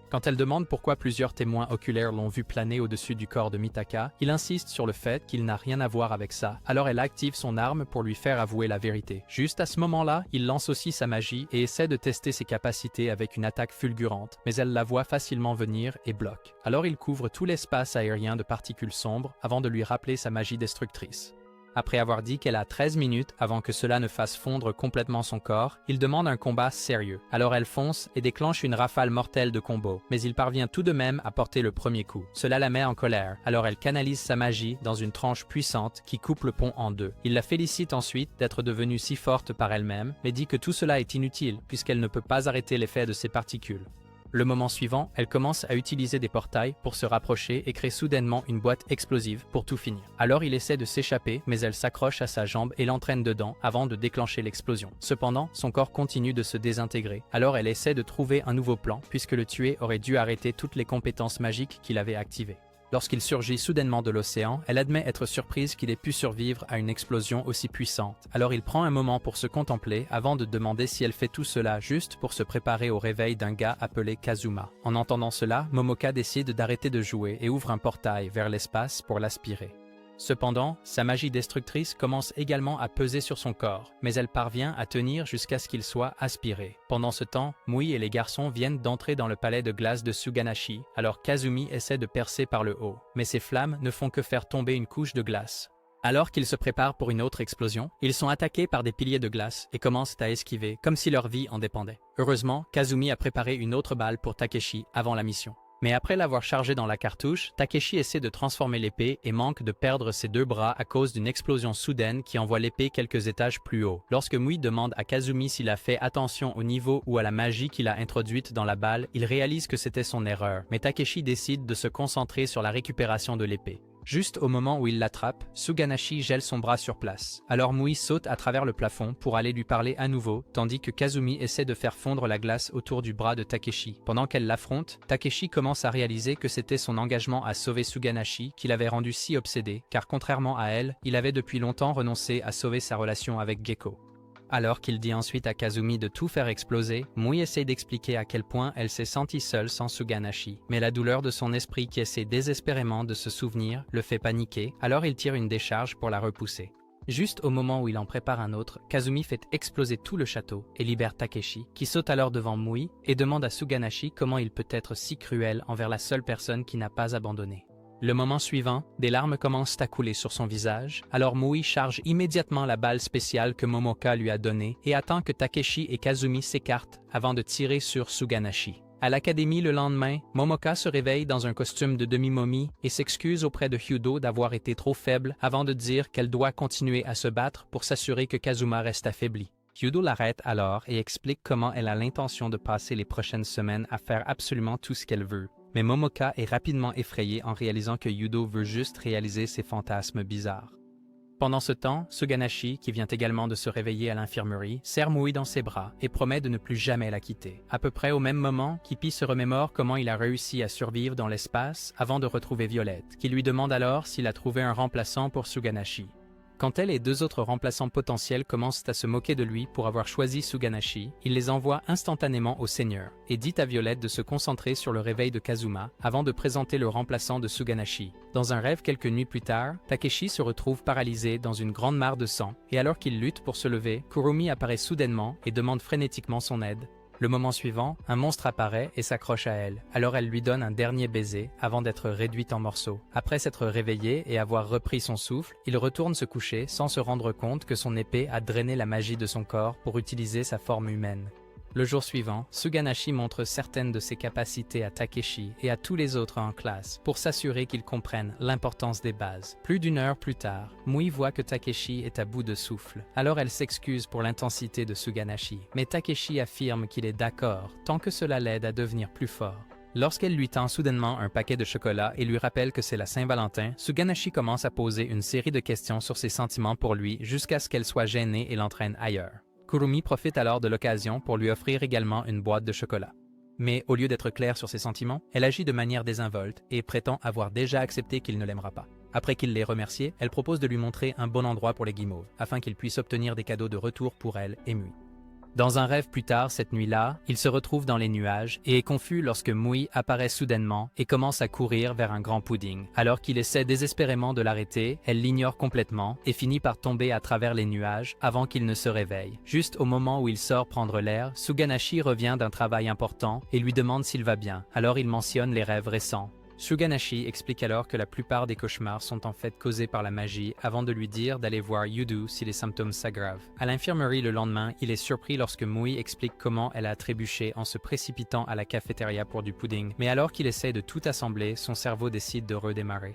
Quand elle demande pourquoi plusieurs témoins oculaires l'ont vu planer au-dessus du corps de Mitaka, il insiste sur le fait qu'il n'a rien à voir avec ça, alors elle active son arme pour lui faire avouer la vérité. Juste à ce moment-là, il lance aussi sa magie et essaie de tester ses capacités avec une attaque fulgurante, mais elle la voit facilement venir et bloque. Alors il couvre tout l'espace aérien de particules sombres avant de lui rappeler sa magie destructrice. Après avoir dit qu'elle a 13 minutes avant que cela ne fasse fondre complètement son corps, il demande un combat sérieux. Alors elle fonce et déclenche une rafale mortelle de combos, mais il parvient tout de même à porter le premier coup. Cela la met en colère, alors elle canalise sa magie dans une tranche puissante qui coupe le pont en deux. Il la félicite ensuite d'être devenue si forte par elle-même, mais dit que tout cela est inutile puisqu'elle ne peut pas arrêter l'effet de ces particules. Le moment suivant, elle commence à utiliser des portails pour se rapprocher et crée soudainement une boîte explosive pour tout finir. Alors il essaie de s'échapper, mais elle s'accroche à sa jambe et l'entraîne dedans avant de déclencher l'explosion. Cependant, son corps continue de se désintégrer. Alors elle essaie de trouver un nouveau plan, puisque le tuer aurait dû arrêter toutes les compétences magiques qu'il avait activées. Lorsqu'il surgit soudainement de l'océan, elle admet être surprise qu'il ait pu survivre à une explosion aussi puissante. Alors il prend un moment pour se contempler avant de demander si elle fait tout cela juste pour se préparer au réveil d'un gars appelé Kazuma. En entendant cela, Momoka décide d'arrêter de jouer et ouvre un portail vers l'espace pour l'aspirer. Cependant, sa magie destructrice commence également à peser sur son corps, mais elle parvient à tenir jusqu'à ce qu'il soit aspiré. Pendant ce temps, Mui et les garçons viennent d'entrer dans le palais de glace de Suganashi, alors Kazumi essaie de percer par le haut, mais ses flammes ne font que faire tomber une couche de glace. Alors qu'ils se préparent pour une autre explosion, ils sont attaqués par des piliers de glace et commencent à esquiver, comme si leur vie en dépendait. Heureusement, Kazumi a préparé une autre balle pour Takeshi avant la mission. Mais après l'avoir chargé dans la cartouche, Takeshi essaie de transformer l'épée et manque de perdre ses deux bras à cause d'une explosion soudaine qui envoie l'épée quelques étages plus haut. Lorsque Mui demande à Kazumi s'il a fait attention au niveau ou à la magie qu'il a introduite dans la balle, il réalise que c'était son erreur, mais Takeshi décide de se concentrer sur la récupération de l'épée. Juste au moment où il l'attrape, Suganashi gèle son bras sur place. Alors Mui saute à travers le plafond pour aller lui parler à nouveau, tandis que Kazumi essaie de faire fondre la glace autour du bras de Takeshi. Pendant qu'elle l'affronte, Takeshi commence à réaliser que c'était son engagement à sauver Suganashi qui l'avait rendu si obsédé, car contrairement à elle, il avait depuis longtemps renoncé à sauver sa relation avec Gekko. Alors qu'il dit ensuite à Kazumi de tout faire exploser, Mui essaie d'expliquer à quel point elle s'est sentie seule sans Suganashi. Mais la douleur de son esprit qui essaie désespérément de se souvenir le fait paniquer, alors il tire une décharge pour la repousser. Juste au moment où il en prépare un autre, Kazumi fait exploser tout le château et libère Takeshi, qui saute alors devant Mui et demande à Suganashi comment il peut être si cruel envers la seule personne qui n'a pas abandonné. Le moment suivant, des larmes commencent à couler sur son visage, alors Mui charge immédiatement la balle spéciale que Momoka lui a donnée et attend que Takeshi et Kazumi s'écartent avant de tirer sur Suganashi. À l'académie le lendemain, Momoka se réveille dans un costume de demi-momie et s'excuse auprès de Hyudo d'avoir été trop faible avant de dire qu'elle doit continuer à se battre pour s'assurer que Kazuma reste affaibli. Hyudo l'arrête alors et explique comment elle a l'intention de passer les prochaines semaines à faire absolument tout ce qu'elle veut. Mais Momoka est rapidement effrayée en réalisant que Hyudo veut juste réaliser ses fantasmes bizarres. Pendant ce temps, Suganashi, qui vient également de se réveiller à l'infirmerie, serre Mui dans ses bras et promet de ne plus jamais la quitter. À peu près au même moment, Kippy se remémore comment il a réussi à survivre dans l'espace avant de retrouver Violette, qui lui demande alors s'il a trouvé un remplaçant pour Suganashi. Quand elle et deux autres remplaçants potentiels commencent à se moquer de lui pour avoir choisi Suganashi, il les envoie instantanément au Seigneur et dit à Violette de se concentrer sur le réveil de Kazuma avant de présenter le remplaçant de Suganashi. Dans un rêve quelques nuits plus tard, Takeshi se retrouve paralysé dans une grande mare de sang et alors qu'il lutte pour se lever, Kurumi apparaît soudainement et demande frénétiquement son aide. Le moment suivant, un monstre apparaît et s'accroche à elle. Alors elle lui donne un dernier baiser avant d'être réduite en morceaux. Après s'être réveillé et avoir repris son souffle, il retourne se coucher sans se rendre compte que son épée a drainé la magie de son corps pour utiliser sa forme humaine. Le jour suivant, Suganashi montre certaines de ses capacités à Takeshi et à tous les autres en classe pour s'assurer qu'ils comprennent l'importance des bases. Plus d'une heure plus tard, Mui voit que Takeshi est à bout de souffle. Alors elle s'excuse pour l'intensité de Suganashi, mais Takeshi affirme qu'il est d'accord tant que cela l'aide à devenir plus fort. Lorsqu'elle lui tend soudainement un paquet de chocolat et lui rappelle que c'est la Saint-Valentin, Suganashi commence à poser une série de questions sur ses sentiments pour lui jusqu'à ce qu'elle soit gênée et l'entraîne ailleurs. Kurumi profite alors de l'occasion pour lui offrir également une boîte de chocolat. Mais au lieu d'être claire sur ses sentiments, elle agit de manière désinvolte et prétend avoir déjà accepté qu'il ne l'aimera pas. Après qu'il l'ait remercié, elle propose de lui montrer un bon endroit pour les guimauves, afin qu'il puisse obtenir des cadeaux de retour pour elle et Mui. Dans un rêve plus tard cette nuit-là, il se retrouve dans les nuages et est confus lorsque Mui apparaît soudainement et commence à courir vers un grand pudding. Alors qu'il essaie désespérément de l'arrêter, elle l'ignore complètement et finit par tomber à travers les nuages avant qu'il ne se réveille. Juste au moment où il sort prendre l'air, Suganashi revient d'un travail important et lui demande s'il va bien. Alors il mentionne les rêves récents. Suganashi explique alors que la plupart des cauchemars sont en fait causés par la magie avant de lui dire d'aller voir Yudu si les symptômes s'aggravent. À l'infirmerie le lendemain, il est surpris lorsque Mui explique comment elle a trébuché en se précipitant à la cafétéria pour du pudding, mais alors qu'il essaie de tout assembler, son cerveau décide de redémarrer.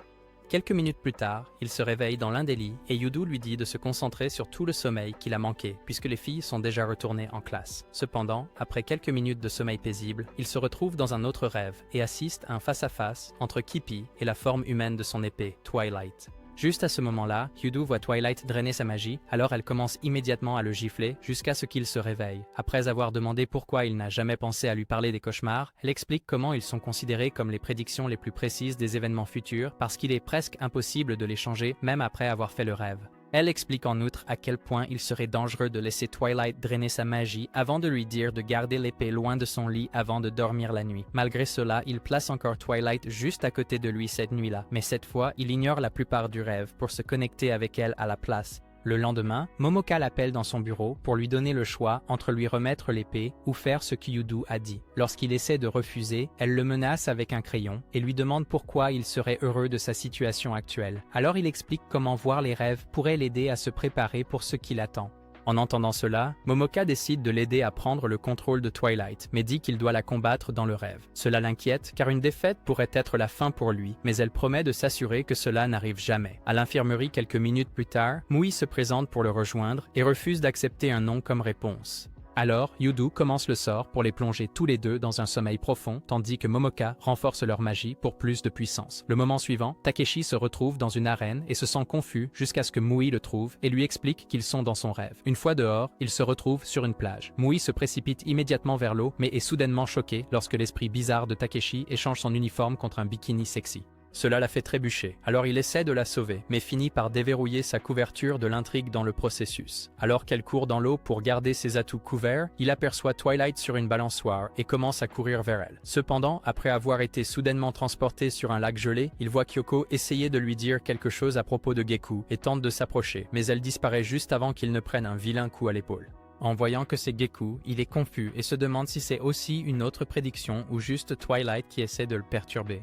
Quelques minutes plus tard, il se réveille dans l'un des lits et Yudu lui dit de se concentrer sur tout le sommeil qu'il a manqué puisque les filles sont déjà retournées en classe. Cependant, après quelques minutes de sommeil paisible, il se retrouve dans un autre rêve et assiste à un face-à-face entre Kippy et la forme humaine de son épée, Twilight. Juste à ce moment-là, Yudu voit Twilight drainer sa magie, alors elle commence immédiatement à le gifler jusqu'à ce qu'il se réveille. Après avoir demandé pourquoi il n'a jamais pensé à lui parler des cauchemars, elle explique comment ils sont considérés comme les prédictions les plus précises des événements futurs parce qu'il est presque impossible de les changer même après avoir fait le rêve. Elle explique en outre à quel point il serait dangereux de laisser Twilight drainer sa magie avant de lui dire de garder l'épée loin de son lit avant de dormir la nuit. Malgré cela, il place encore Twilight juste à côté de lui cette nuit-là, mais cette fois, il ignore la plupart du rêve pour se connecter avec elle à la place. Le lendemain, Momoka l'appelle dans son bureau pour lui donner le choix entre lui remettre l'épée ou faire ce que Yudu a dit. Lorsqu'il essaie de refuser, elle le menace avec un crayon et lui demande pourquoi il serait heureux de sa situation actuelle. Alors il explique comment voir les rêves pourrait l'aider à se préparer pour ce qui l'attend. En entendant cela, Momoka décide de l'aider à prendre le contrôle de Twilight, mais dit qu'il doit la combattre dans le rêve. Cela l'inquiète car une défaite pourrait être la fin pour lui, mais elle promet de s'assurer que cela n'arrive jamais. À l'infirmerie quelques minutes plus tard, Mui se présente pour le rejoindre et refuse d'accepter un non comme réponse. Alors, Yudu commence le sort pour les plonger tous les deux dans un sommeil profond, tandis que Momoka renforce leur magie pour plus de puissance. Le moment suivant, Takeshi se retrouve dans une arène et se sent confus jusqu'à ce que Mui le trouve et lui explique qu'ils sont dans son rêve. Une fois dehors, ils se retrouvent sur une plage. Mui se précipite immédiatement vers l'eau, mais est soudainement choqué lorsque l'esprit bizarre de Takeshi échange son uniforme contre un bikini sexy. Cela la fait trébucher, alors il essaie de la sauver, mais finit par déverrouiller sa couverture de l'intrigue dans le processus. Alors qu'elle court dans l'eau pour garder ses atouts couverts, il aperçoit Twilight sur une balançoire et commence à courir vers elle. Cependant, après avoir été soudainement transporté sur un lac gelé, il voit Kyoko essayer de lui dire quelque chose à propos de Geku et tente de s'approcher, mais elle disparaît juste avant qu'il ne prenne un vilain coup à l'épaule. En voyant que c'est Geku, il est confus et se demande si c'est aussi une autre prédiction ou juste Twilight qui essaie de le perturber.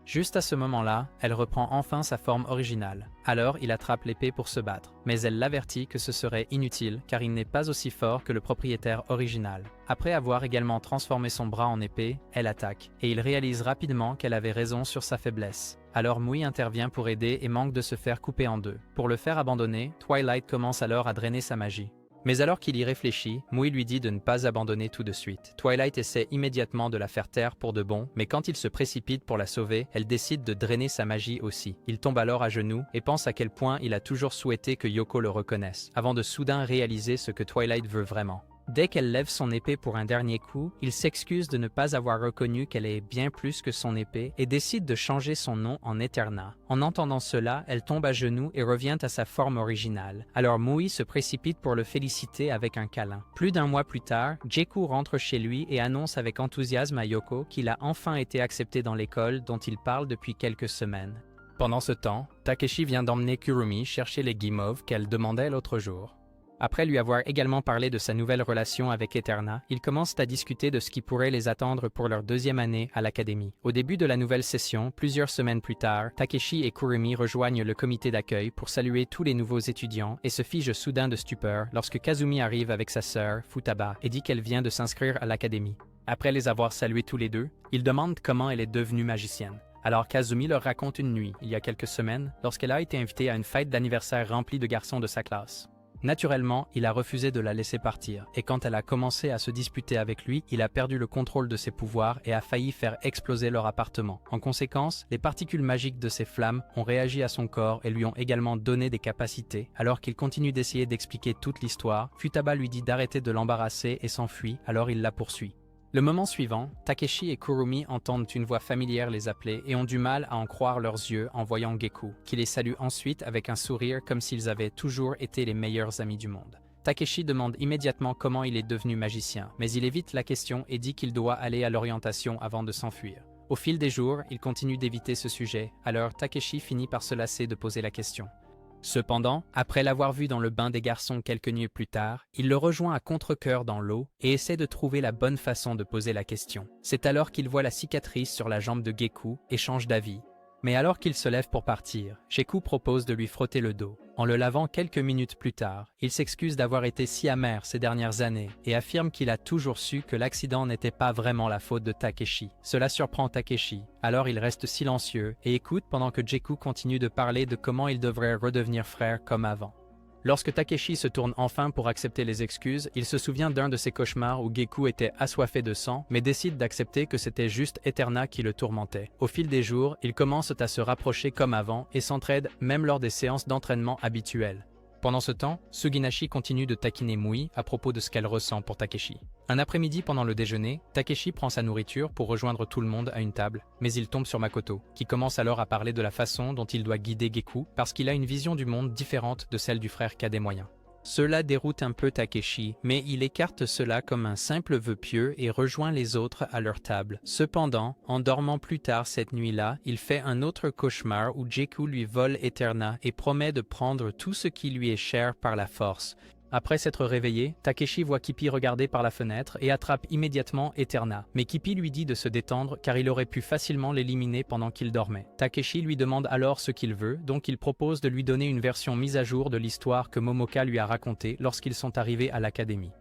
Juste à ce moment-là, elle reprend enfin sa forme originale. Alors, il attrape l'épée pour se battre, mais elle l'avertit que ce serait inutile car il n'est pas aussi fort que le propriétaire original. Après avoir également transformé son bras en épée, elle attaque, et il réalise rapidement qu'elle avait raison sur sa faiblesse. Alors Mui intervient pour aider et manque de se faire couper en deux. Pour le faire abandonner, Twilight commence alors à drainer sa magie. Mais alors qu'il y réfléchit, Mui lui dit de ne pas abandonner tout de suite. Twilight essaie immédiatement de la faire taire pour de bon, mais quand il se précipite pour la sauver, elle décide de drainer sa magie aussi. Il tombe alors à genoux et pense à quel point il a toujours souhaité que Yoko le reconnaisse, avant de soudain réaliser ce que Twilight veut vraiment. Dès qu'elle lève son épée pour un dernier coup, il s'excuse de ne pas avoir reconnu qu'elle est bien plus que son épée et décide de changer son nom en Eterna. En entendant cela, elle tombe à genoux et revient à sa forme originale. Alors Mui se précipite pour le féliciter avec un câlin. Plus d'un mois plus tard, Jeku rentre chez lui et annonce avec enthousiasme à Yoko qu'il a enfin été accepté dans l'école dont il parle depuis quelques semaines. Pendant ce temps, Takeshi vient d'emmener Kurumi chercher les guimauves qu'elle demandait l'autre jour. Après lui avoir également parlé de sa nouvelle relation avec Eterna, ils commencent à discuter de ce qui pourrait les attendre pour leur deuxième année à l'académie. Au début de la nouvelle session, plusieurs semaines plus tard, Takeshi et Kurumi rejoignent le comité d'accueil pour saluer tous les nouveaux étudiants et se figent soudain de stupeur lorsque Kazumi arrive avec sa sœur, Futaba, et dit qu'elle vient de s'inscrire à l'académie. Après les avoir salués tous les deux, ils demandent comment elle est devenue magicienne. Alors Kazumi leur raconte une nuit, il y a quelques semaines, lorsqu'elle a été invitée à une fête d'anniversaire remplie de garçons de sa classe. Naturellement, il a refusé de la laisser partir, et quand elle a commencé à se disputer avec lui, il a perdu le contrôle de ses pouvoirs et a failli faire exploser leur appartement. En conséquence, les particules magiques de ces flammes ont réagi à son corps et lui ont également donné des capacités. Alors qu'il continue d'essayer d'expliquer toute l'histoire, Futaba lui dit d'arrêter de l'embarrasser et s'enfuit, alors il la poursuit. Le moment suivant, Takeshi et Kurumi entendent une voix familière les appeler et ont du mal à en croire leurs yeux en voyant Geku, qui les salue ensuite avec un sourire comme s'ils avaient toujours été les meilleurs amis du monde. Takeshi demande immédiatement comment il est devenu magicien, mais il évite la question et dit qu'il doit aller à l'orientation avant de s'enfuir. Au fil des jours, il continue d'éviter ce sujet, alors Takeshi finit par se lasser de poser la question. Cependant, après l'avoir vu dans le bain des garçons quelques nuits plus tard, il le rejoint à contre-cœur dans l'eau et essaie de trouver la bonne façon de poser la question. C'est alors qu'il voit la cicatrice sur la jambe de Geku et change d'avis. Mais alors qu'il se lève pour partir, Geku propose de lui frotter le dos. En le lavant quelques minutes plus tard, il s'excuse d'avoir été si amer ces dernières années et affirme qu'il a toujours su que l'accident n'était pas vraiment la faute de Takeshi. Cela surprend Takeshi, alors il reste silencieux et écoute pendant que Geku continue de parler de comment ils devraient redevenir frères comme avant. Lorsque Takeshi se tourne enfin pour accepter les excuses, il se souvient d'un de ses cauchemars où Geku était assoiffé de sang, mais décide d'accepter que c'était juste Eterna qui le tourmentait. Au fil des jours, ils commencent à se rapprocher comme avant et s'entraident même lors des séances d'entraînement habituelles. Pendant ce temps, Suginashi continue de taquiner Mui à propos de ce qu'elle ressent pour Takeshi. Un après-midi pendant le déjeuner, Takeshi prend sa nourriture pour rejoindre tout le monde à une table, mais il tombe sur Makoto, qui commence alors à parler de la façon dont il doit guider Geku parce qu'il a une vision du monde différente de celle du frère cadet moyen. Cela déroute un peu Takeshi, mais il écarte cela comme un simple vœu pieux et rejoint les autres à leur table. Cependant, en dormant plus tard cette nuit-là, il fait un autre cauchemar où Geku lui vole Eterna et promet de prendre tout ce qui lui est cher par la force. Après s'être réveillé, Takeshi voit Kippi regarder par la fenêtre et attrape immédiatement Eterna. Mais Kippi lui dit de se détendre car il aurait pu facilement l'éliminer pendant qu'il dormait. Takeshi lui demande alors ce qu'il veut, donc il propose de lui donner une version mise à jour de l'histoire que Momoka lui a racontée lorsqu'ils sont arrivés à l'académie.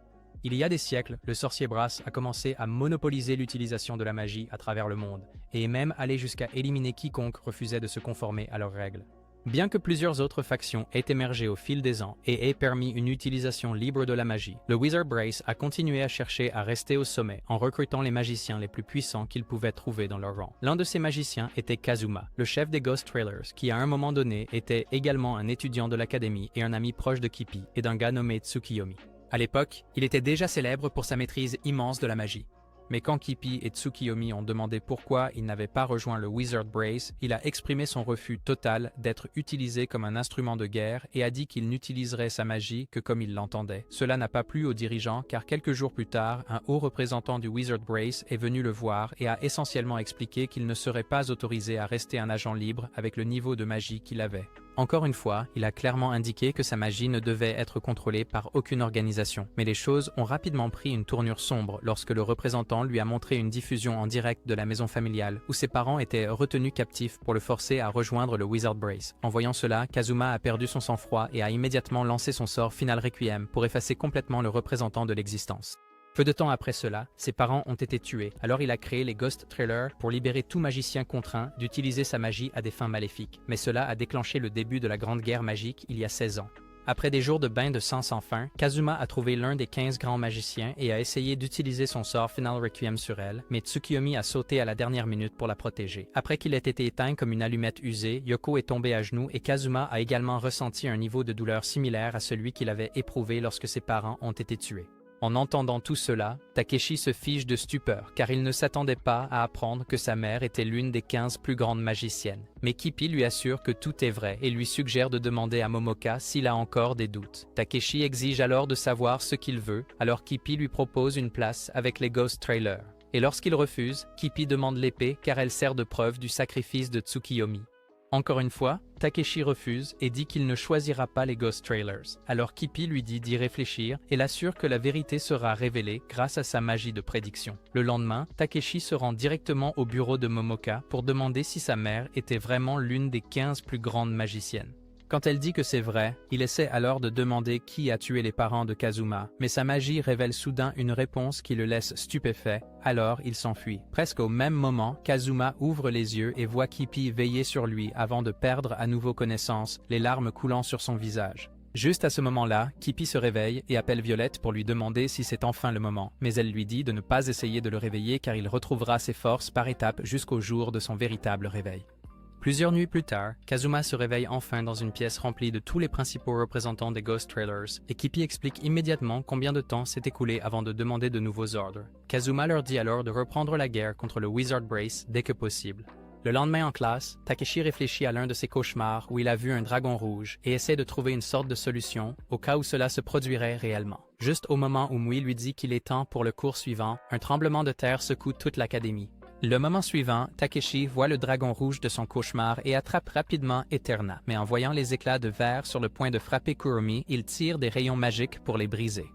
Il y a des siècles, le sorcier Brass a commencé à monopoliser l'utilisation de la magie à travers le monde, et est même allé jusqu'à éliminer quiconque refusait de se conformer à leurs règles. Bien que plusieurs autres factions aient émergé au fil des ans et aient permis une utilisation libre de la magie, le Wizard Brace a continué à chercher à rester au sommet en recrutant les magiciens les plus puissants qu'ils pouvaient trouver dans leur rang. L'un de ces magiciens était Kazuma, le chef des Ghost Trailers, qui à un moment donné était également un étudiant de l'académie et un ami proche de Kippi et d'un gars nommé Tsukiyomi. À l'époque, il était déjà célèbre pour sa maîtrise immense de la magie. Mais quand Kippi et Tsukiyomi ont demandé pourquoi il n'avait pas rejoint le Wizard Brace, il a exprimé son refus total d'être utilisé comme un instrument de guerre et a dit qu'il n'utiliserait sa magie que comme il l'entendait. Cela n'a pas plu aux dirigeants car quelques jours plus tard, un haut représentant du Wizard Brace est venu le voir et a essentiellement expliqué qu'il ne serait pas autorisé à rester un agent libre avec le niveau de magie qu'il avait. Encore une fois, il a clairement indiqué que sa magie ne devait être contrôlée par aucune organisation. Mais les choses ont rapidement pris une tournure sombre lorsque le représentant lui a montré une diffusion en direct de la maison familiale où ses parents étaient retenus captifs pour le forcer à rejoindre le Wizard Brace. En voyant cela, Kazuma a perdu son sang-froid et a immédiatement lancé son sort Final Requiem pour effacer complètement le représentant de l'existence. Peu de temps après cela, ses parents ont été tués, alors il a créé les Ghost Trailers pour libérer tout magicien contraint d'utiliser sa magie à des fins maléfiques. Mais cela a déclenché le début de la Grande Guerre magique il y a 16 ans. Après des jours de bain de sang sans fin, Kazuma a trouvé l'un des 15 grands magiciens et a essayé d'utiliser son sort Final Requiem sur elle, mais Tsukiyomi a sauté à la dernière minute pour la protéger. Après qu'il ait été éteint comme une allumette usée, Yoko est tombée à genoux et Kazuma a également ressenti un niveau de douleur similaire à celui qu'il avait éprouvé lorsque ses parents ont été tués. En entendant tout cela, Takeshi se fige de stupeur car il ne s'attendait pas à apprendre que sa mère était l'une des 15 plus grandes magiciennes. Mais Kippi lui assure que tout est vrai et lui suggère de demander à Momoka s'il a encore des doutes. Takeshi exige alors de savoir ce qu'il veut, alors Kippi lui propose une place avec les Ghost Trailers. Et lorsqu'il refuse, Kippi demande l'épée car elle sert de preuve du sacrifice de Tsukiyomi. Encore une fois, Takeshi refuse et dit qu'il ne choisira pas les Ghost Trailers. Alors Kippi lui dit d'y réfléchir et l'assure que la vérité sera révélée grâce à sa magie de prédiction. Le lendemain, Takeshi se rend directement au bureau de Momoka pour demander si sa mère était vraiment l'une des 15 plus grandes magiciennes. Quand elle dit que c'est vrai, il essaie alors de demander qui a tué les parents de Kazuma, mais sa magie révèle soudain une réponse qui le laisse stupéfait, alors il s'enfuit. Presque au même moment, Kazuma ouvre les yeux et voit Kippi veiller sur lui avant de perdre à nouveau connaissance, les larmes coulant sur son visage. Juste à ce moment-là, Kippi se réveille et appelle Violette pour lui demander si c'est enfin le moment, mais elle lui dit de ne pas essayer de le réveiller car il retrouvera ses forces par étapes jusqu'au jour de son véritable réveil. Plusieurs nuits plus tard, Kazuma se réveille enfin dans une pièce remplie de tous les principaux représentants des Ghost Trailers, et Kippi explique immédiatement combien de temps s'est écoulé avant de demander de nouveaux ordres. Kazuma leur dit alors de reprendre la guerre contre le Wizard Brace dès que possible. Le lendemain en classe, Takeshi réfléchit à l'un de ses cauchemars où il a vu un dragon rouge et essaie de trouver une sorte de solution au cas où cela se produirait réellement. Juste au moment où Mui lui dit qu'il est temps pour le cours suivant, un tremblement de terre secoue toute l'académie. Le moment suivant, Takeshi voit le dragon rouge de son cauchemar et attrape rapidement Eterna, mais en voyant les éclats de verre sur le point de frapper Kurumi, il tire des rayons magiques pour les briser.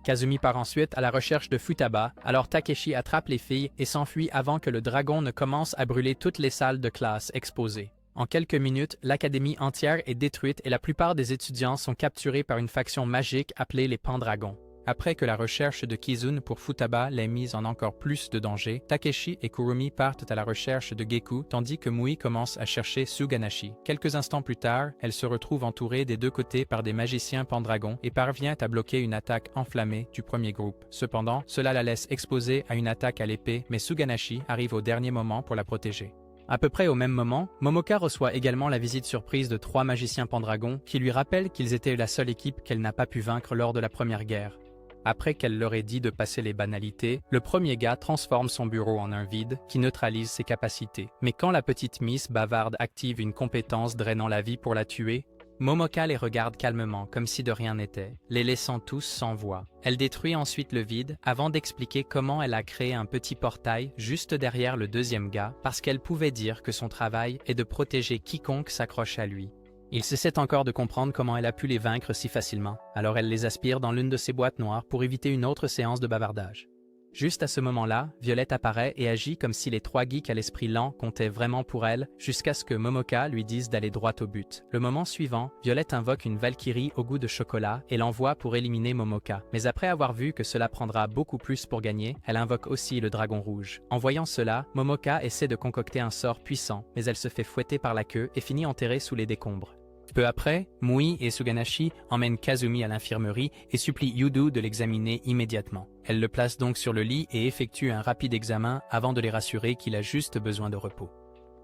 Kazumi part ensuite à la recherche de Futaba, alors Takeshi attrape les filles et s'enfuit avant que le dragon ne commence à brûler toutes les salles de classe exposées. En quelques minutes, l'académie entière est détruite et la plupart des étudiants sont capturés par une faction magique appelée les Pendragons. Après que la recherche de Kizune pour Futaba l'ait mise en encore plus de danger, Takeshi et Kurumi partent à la recherche de Geku tandis que Mui commence à chercher Suganashi. Quelques instants plus tard, elle se retrouve entourée des deux côtés par des magiciens pendragons et parvient à bloquer une attaque enflammée du premier groupe. Cependant, cela la laisse exposée à une attaque à l'épée, mais Suganashi arrive au dernier moment pour la protéger. À peu près au même moment, Momoka reçoit également la visite surprise de 3 magiciens pendragons qui lui rappellent qu'ils étaient la seule équipe qu'elle n'a pas pu vaincre lors de la première guerre. Après qu'elle leur ait dit de passer les banalités, le premier gars transforme son bureau en un vide qui neutralise ses capacités. Mais quand la petite Miss bavarde active une compétence drainant la vie pour la tuer, Momoka les regarde calmement comme si de rien n'était, les laissant tous sans voix. Elle détruit ensuite le vide avant d'expliquer comment elle a créé un petit portail juste derrière le deuxième gars parce qu'elle pouvait dire que son travail est de protéger quiconque s'accroche à lui. Il cessait encore de comprendre comment elle a pu les vaincre si facilement, alors elle les aspire dans l'une de ses boîtes noires pour éviter une autre séance de bavardage. Juste à ce moment-là, Violette apparaît et agit comme si les 3 geeks à l'esprit lent comptaient vraiment pour elle, jusqu'à ce que Momoka lui dise d'aller droit au but. Le moment suivant, Violette invoque une Valkyrie au goût de chocolat et l'envoie pour éliminer Momoka. Mais après avoir vu que cela prendra beaucoup plus pour gagner, elle invoque aussi le dragon rouge. En voyant cela, Momoka essaie de concocter un sort puissant, mais elle se fait fouetter par la queue et finit enterrée sous les décombres. Peu après, Mui et Suganashi emmènent Kazumi à l'infirmerie et supplient Yudu de l'examiner immédiatement. Elle le place donc sur le lit et effectue un rapide examen avant de les rassurer qu'il a juste besoin de repos.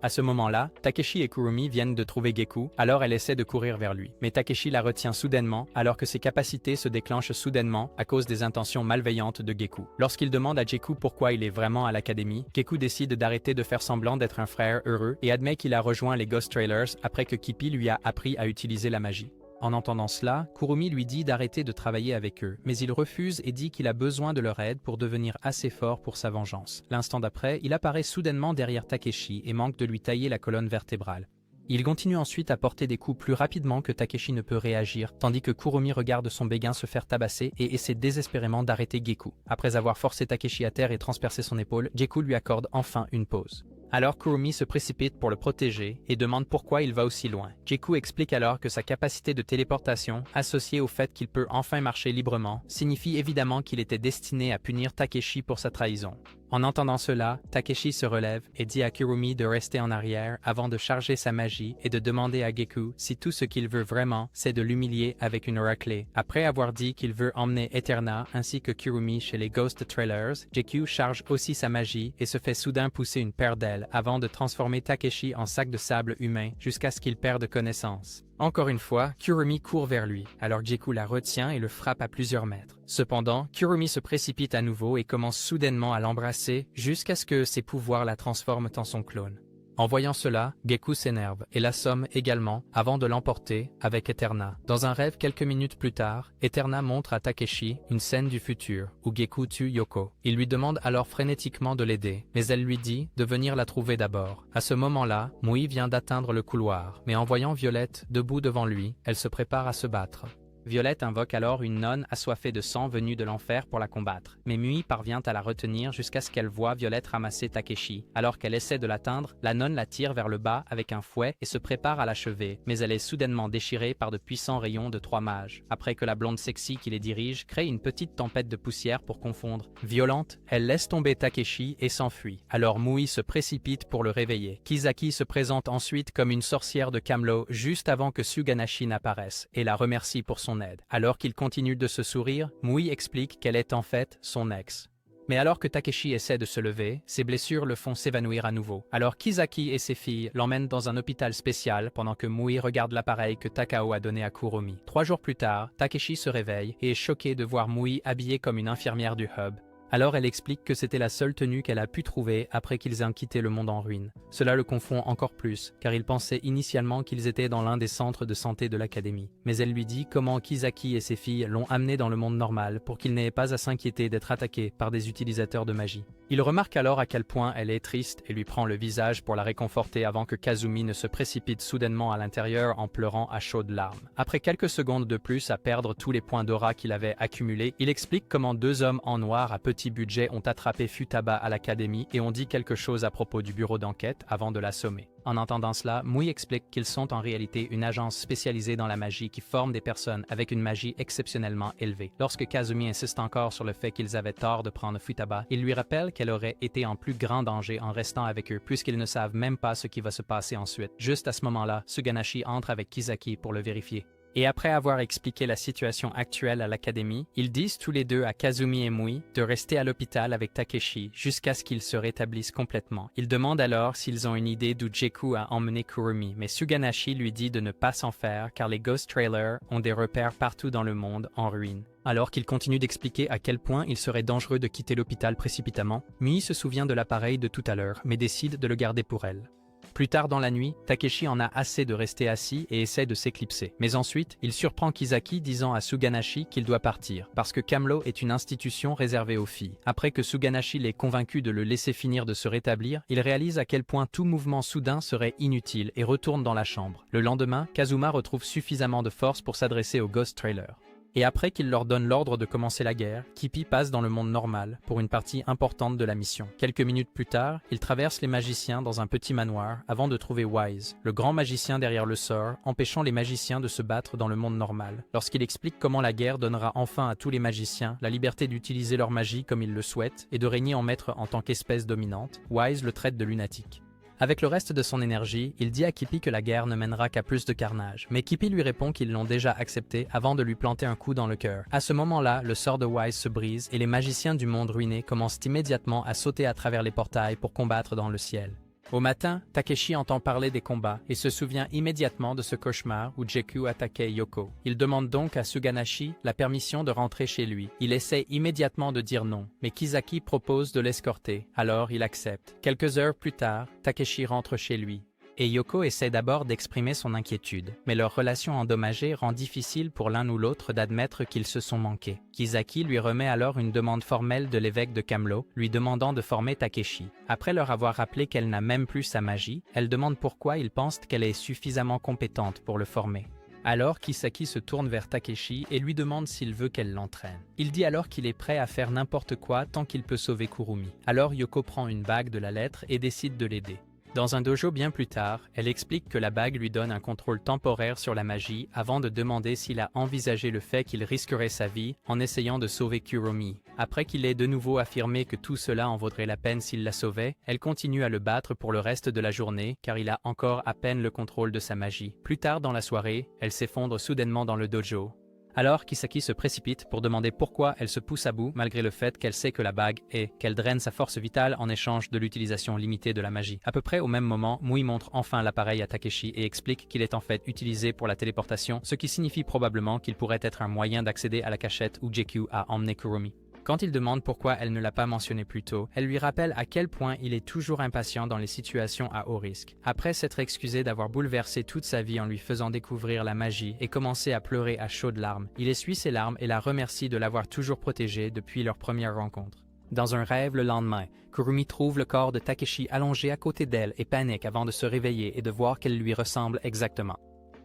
À ce moment-là, Takeshi et Kurumi viennent de trouver Geku, alors elle essaie de courir vers lui. Mais Takeshi la retient soudainement, alors que ses capacités se déclenchent soudainement à cause des intentions malveillantes de Geku. Lorsqu'il demande à Geku pourquoi il est vraiment à l'académie, Geku décide d'arrêter de faire semblant d'être un frère heureux et admet qu'il a rejoint les Ghost Trailers après que Kippi lui a appris à utiliser la magie. En entendant cela, Kurumi lui dit d'arrêter de travailler avec eux, mais il refuse et dit qu'il a besoin de leur aide pour devenir assez fort pour sa vengeance. L'instant d'après, il apparaît soudainement derrière Takeshi et manque de lui tailler la colonne vertébrale. Il continue ensuite à porter des coups plus rapidement que Takeshi ne peut réagir, tandis que Kurumi regarde son béguin se faire tabasser et essaie désespérément d'arrêter Geku. Après avoir forcé Takeshi à terre et transpercé son épaule, Geku lui accorde enfin une pause. Alors Kurumi se précipite pour le protéger et demande pourquoi il va aussi loin. Geku explique alors que sa capacité de téléportation, associée au fait qu'il peut enfin marcher librement, signifie évidemment qu'il était destiné à punir Takeshi pour sa trahison. En entendant cela, Takeshi se relève et dit à Kurumi de rester en arrière avant de charger sa magie et de demander à Geku si tout ce qu'il veut vraiment, c'est de l'humilier avec une raclée. Après avoir dit qu'il veut emmener Eterna ainsi que Kurumi chez les Ghost Trailers, Geku charge aussi sa magie et se fait soudain pousser une paire d'ailes avant de transformer Takeshi en sac de sable humain jusqu'à ce qu'il perde connaissance. Encore une fois, Kurumi court vers lui, alors Geku la retient et le frappe à plusieurs mètres. Cependant, Kurumi se précipite à nouveau et commence soudainement à l'embrasser jusqu'à ce que ses pouvoirs la transforment en son clone. En voyant cela, Geku s'énerve et l'assomme également avant de l'emporter avec Eterna. Dans un rêve quelques minutes plus tard, Eterna montre à Takeshi une scène du futur où Geku tue Yoko. Il lui demande alors frénétiquement de l'aider, mais elle lui dit de venir la trouver d'abord. À ce moment-là, Mui vient d'atteindre le couloir, mais en voyant Violette debout devant lui, elle se prépare à se battre. Violette invoque alors une nonne assoiffée de sang venue de l'enfer pour la combattre, mais Mui parvient à la retenir jusqu'à ce qu'elle voie Violette ramasser Takeshi. Alors qu'elle essaie de l'atteindre, la nonne la tire vers le bas avec un fouet et se prépare à l'achever, mais elle est soudainement déchirée par de puissants rayons de 3 mages. Après que la blonde sexy qui les dirige crée une petite tempête de poussière pour confondre. Violente, elle laisse tomber Takeshi et s'enfuit. Alors Mui se précipite pour le réveiller. Kisaki se présente ensuite comme une sorcière de Kamlo juste avant que Suganashi n'apparaisse et la remercie pour son aide. Alors qu'il continue de se sourire, Mui explique qu'elle est en fait son ex. Mais alors que Takeshi essaie de se lever, ses blessures le font s'évanouir à nouveau. Alors Kisaki et ses filles l'emmènent dans un hôpital spécial pendant que Mui regarde l'appareil que Takao a donné à Kuromi. 3 jours plus tard, Takeshi se réveille et est choqué de voir Mui habillée comme une infirmière du hub. Alors elle explique que c'était la seule tenue qu'elle a pu trouver après qu'ils aient quitté le monde en ruine. Cela le confond encore plus, car il pensait initialement qu'ils étaient dans l'un des centres de santé de l'académie. Mais elle lui dit comment Kisaki et ses filles l'ont amené dans le monde normal pour qu'il n'ait pas à s'inquiéter d'être attaqué par des utilisateurs de magie. Il remarque alors à quel point elle est triste et lui prend le visage pour la réconforter avant que Kazumi ne se précipite soudainement à l'intérieur en pleurant à chaudes larmes. Après quelques secondes de plus à perdre tous les points d'aura qu'il avait accumulés, il explique comment 2 hommes en noir à petit budget ont attrapé Futaba à l'académie et ont dit quelque chose à propos du bureau d'enquête avant de l'assommer. En entendant cela, Mui explique qu'ils sont en réalité une agence spécialisée dans la magie qui forme des personnes avec une magie exceptionnellement élevée. Lorsque Kazumi insiste encore sur le fait qu'ils avaient tort de prendre Futaba, il lui rappelle qu'elle aurait été en plus grand danger en restant avec eux puisqu'ils ne savent même pas ce qui va se passer ensuite. Juste à ce moment-là, Suganashi entre avec Kisaki pour le vérifier. Et après avoir expliqué la situation actuelle à l'académie, ils disent tous les deux à Kazumi et Mui de rester à l'hôpital avec Takeshi jusqu'à ce qu'ils se rétablissent complètement. Ils demandent alors s'ils ont une idée d'où Geku a emmené Kurumi, mais Suganashi lui dit de ne pas s'en faire car les Ghost Trailers ont des repères partout dans le monde en ruine. Alors qu'il continue d'expliquer à quel point il serait dangereux de quitter l'hôpital précipitamment, Mui se souvient de l'appareil de tout à l'heure, mais décide de le garder pour elle. Plus tard dans la nuit, Takeshi en a assez de rester assis et essaie de s'éclipser. Mais ensuite, il surprend Kisaki disant à Suganashi qu'il doit partir, parce que Kamlo est une institution réservée aux filles. Après que Suganashi l'ait convaincu de le laisser finir de se rétablir, il réalise à quel point tout mouvement soudain serait inutile et retourne dans la chambre. Le lendemain, Kazuma retrouve suffisamment de force pour s'adresser aux Ghost Trailers. Et après qu'il leur donne l'ordre de commencer la guerre, Kippi passe dans le monde normal pour une partie importante de la mission. Quelques minutes plus tard, il traverse les magiciens dans un petit manoir avant de trouver Wise, le grand magicien derrière le sort, empêchant les magiciens de se battre dans le monde normal. Lorsqu'il explique comment la guerre donnera enfin à tous les magiciens la liberté d'utiliser leur magie comme ils le souhaitent et de régner en maître en tant qu'espèce dominante, Wise le traite de lunatique. Avec le reste de son énergie, il dit à Kippi que la guerre ne mènera qu'à plus de carnage, mais Kippi lui répond qu'ils l'ont déjà accepté avant de lui planter un coup dans le cœur. À ce moment-là, le sort de Wise se brise et les magiciens du monde ruiné commencent immédiatement à sauter à travers les portails pour combattre dans le ciel. Au matin, Takeshi entend parler des combats et se souvient immédiatement de ce cauchemar où Geku attaquait Yoko. Il demande donc à Suganashi la permission de rentrer chez lui. Il essaie immédiatement de dire non, mais Kisaki propose de l'escorter, alors il accepte. Quelques heures plus tard, Takeshi rentre chez lui. Et Yoko essaie d'abord d'exprimer son inquiétude, mais leur relation endommagée rend difficile pour l'un ou l'autre d'admettre qu'ils se sont manqués. Kisaki lui remet alors une demande formelle de l'évêque de Kamlo, lui demandant de former Takeshi. Après leur avoir rappelé qu'elle n'a même plus sa magie, elle demande pourquoi il pense qu'elle est suffisamment compétente pour le former. Alors Kisaki se tourne vers Takeshi et lui demande s'il veut qu'elle l'entraîne. Il dit alors qu'il est prêt à faire n'importe quoi tant qu'il peut sauver Kurumi. Alors Yoko prend une bague de la lettre et décide de l'aider. Dans un dojo bien plus tard, elle explique que la bague lui donne un contrôle temporaire sur la magie avant de demander s'il a envisagé le fait qu'il risquerait sa vie en essayant de sauver Kurumi. Après qu'il ait de nouveau affirmé que tout cela en vaudrait la peine s'il la sauvait, elle continue à le battre pour le reste de la journée car il a encore à peine le contrôle de sa magie. Plus tard dans la soirée, elle s'effondre soudainement dans le dojo. Alors Kisaki se précipite pour demander pourquoi elle se pousse à bout malgré le fait qu'elle sait que la bague est, qu'elle draine sa force vitale en échange de l'utilisation limitée de la magie. À peu près au même moment, Mui montre enfin l'appareil à Takeshi et explique qu'il est en fait utilisé pour la téléportation, ce qui signifie probablement qu'il pourrait être un moyen d'accéder à la cachette où JQ a emmené Kurumi. Quand il demande pourquoi elle ne l'a pas mentionné plus tôt, elle lui rappelle à quel point il est toujours impatient dans les situations à haut risque. Après s'être excusé d'avoir bouleversé toute sa vie en lui faisant découvrir la magie et commencer à pleurer à chaudes larmes, il essuie ses larmes et la remercie de l'avoir toujours protégée depuis leur première rencontre. Dans un rêve le lendemain, Kurumi trouve le corps de Takeshi allongé à côté d'elle et panique avant de se réveiller et de voir qu'elle lui ressemble exactement.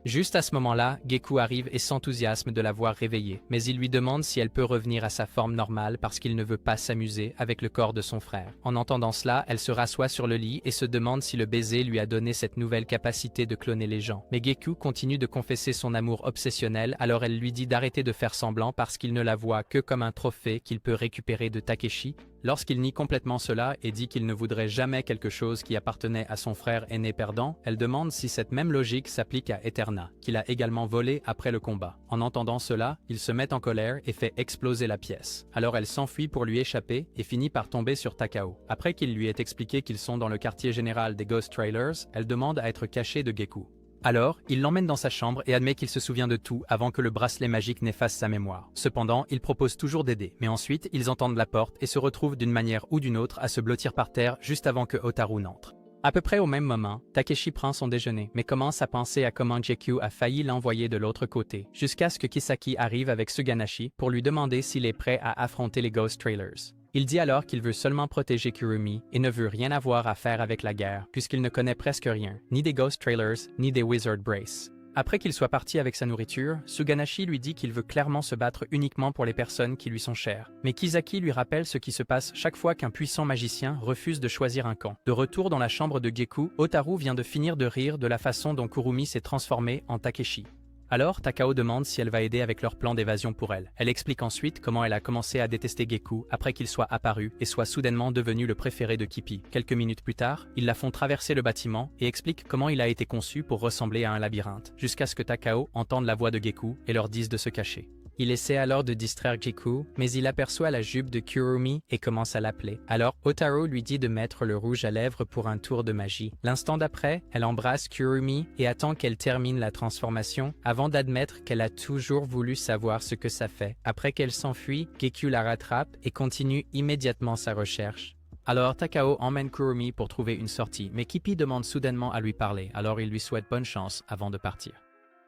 Juste à ce moment-là, Geku arrive et s'enthousiasme de la voir réveillée, mais il lui demande si elle peut revenir à sa forme normale parce qu'il ne veut pas s'amuser avec le corps de son frère. En entendant cela, elle se rassoit sur le lit et se demande si le baiser lui a donné cette nouvelle capacité de cloner les gens. Mais Geku continue de confesser son amour obsessionnel, alors elle lui dit d'arrêter de faire semblant parce qu'il ne la voit que comme un trophée qu'il peut récupérer de Takeshi. Lorsqu'il nie complètement cela et dit qu'il ne voudrait jamais quelque chose qui appartenait à son frère aîné perdant, elle demande si cette même logique s'applique à Eterna, qu'il a également volé après le combat. En entendant cela, il se met en colère et fait exploser la pièce. Alors elle s'enfuit pour lui échapper et finit par tomber sur Takao. Après qu'il lui ait expliqué qu'ils sont dans le quartier général des Ghost Trailers, elle demande à être cachée de Geku. Alors, il l'emmène dans sa chambre et admet qu'il se souvient de tout avant que le bracelet magique n'efface sa mémoire. Cependant, il propose toujours d'aider, mais ensuite, ils entendent la porte et se retrouvent d'une manière ou d'une autre à se blottir par terre juste avant que Hotaru n'entre. À peu près au même moment, Takeshi prend son déjeuner, mais commence à penser à comment JQ a failli l'envoyer de l'autre côté, jusqu'à ce que Kisaki arrive avec Suganashi pour lui demander s'il est prêt à affronter les Ghost Trailers. Il dit alors qu'il veut seulement protéger Kurumi et ne veut rien avoir à faire avec la guerre, puisqu'il ne connaît presque rien, ni des Ghost Trailers, ni des Wizard Brace. Après qu'il soit parti avec sa nourriture, Suganashi lui dit qu'il veut clairement se battre uniquement pour les personnes qui lui sont chères. Mais Kisaki lui rappelle ce qui se passe chaque fois qu'un puissant magicien refuse de choisir un camp. De retour dans la chambre de Geku, Hotaru vient de finir de rire de la façon dont Kurumi s'est transformé en Takeshi. Alors, Takao demande si elle va aider avec leur plan d'évasion pour elle. Elle explique ensuite comment elle a commencé à détester Geku après qu'il soit apparu et soit soudainement devenu le préféré de Kippi. Quelques minutes plus tard, ils la font traverser le bâtiment et expliquent comment il a été conçu pour ressembler à un labyrinthe, jusqu'à ce que Takao entende la voix de Geku et leur dise de se cacher. Il essaie alors de distraire Geku, mais il aperçoit la jupe de Kurumi et commence à l'appeler. Alors, Hotaru lui dit de mettre le rouge à lèvres pour un tour de magie. L'instant d'après, elle embrasse Kurumi et attend qu'elle termine la transformation avant d'admettre qu'elle a toujours voulu savoir ce que ça fait. Après qu'elle s'enfuit, Geku la rattrape et continue immédiatement sa recherche. Alors Takao emmène Kurumi pour trouver une sortie, mais Kippi demande soudainement à lui parler, alors il lui souhaite bonne chance avant de partir.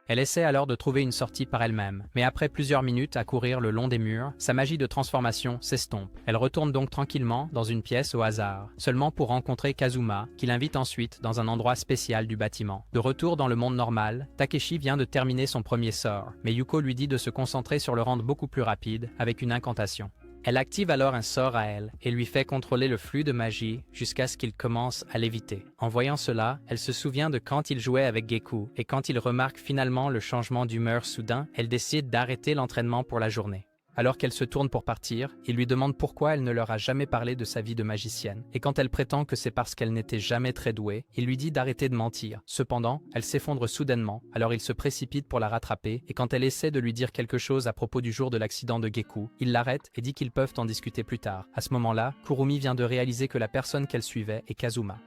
Elle essaie alors de trouver une sortie par elle-même, mais après plusieurs minutes à courir le long des murs, sa magie de transformation s'estompe. Elle retourne donc tranquillement dans une pièce au hasard, seulement pour rencontrer Kazuma, qui l'invite ensuite dans un endroit spécial du bâtiment. De retour dans le monde normal, Takeshi vient de terminer son premier sort, mais Yuko lui dit de se concentrer sur le rendre beaucoup plus rapide avec une incantation. Elle active alors un sort à elle et lui fait contrôler le flux de magie jusqu'à ce qu'il commence à l'éviter. En voyant cela, elle se souvient de quand il jouait avec Geku et quand il remarque finalement le changement d'humeur soudain, elle décide d'arrêter l'entraînement pour la journée. Alors qu'elle se tourne pour partir, il lui demande pourquoi elle ne leur a jamais parlé de sa vie de magicienne. Et quand elle prétend que c'est parce qu'elle n'était jamais très douée, il lui dit d'arrêter de mentir. Cependant, elle s'effondre soudainement, alors il se précipite pour la rattraper, et quand elle essaie de lui dire quelque chose à propos du jour de l'accident de Geku, il l'arrête et dit qu'ils peuvent en discuter plus tard. À ce moment-là, Kurumi vient de réaliser que la personne qu'elle suivait est Kazuma.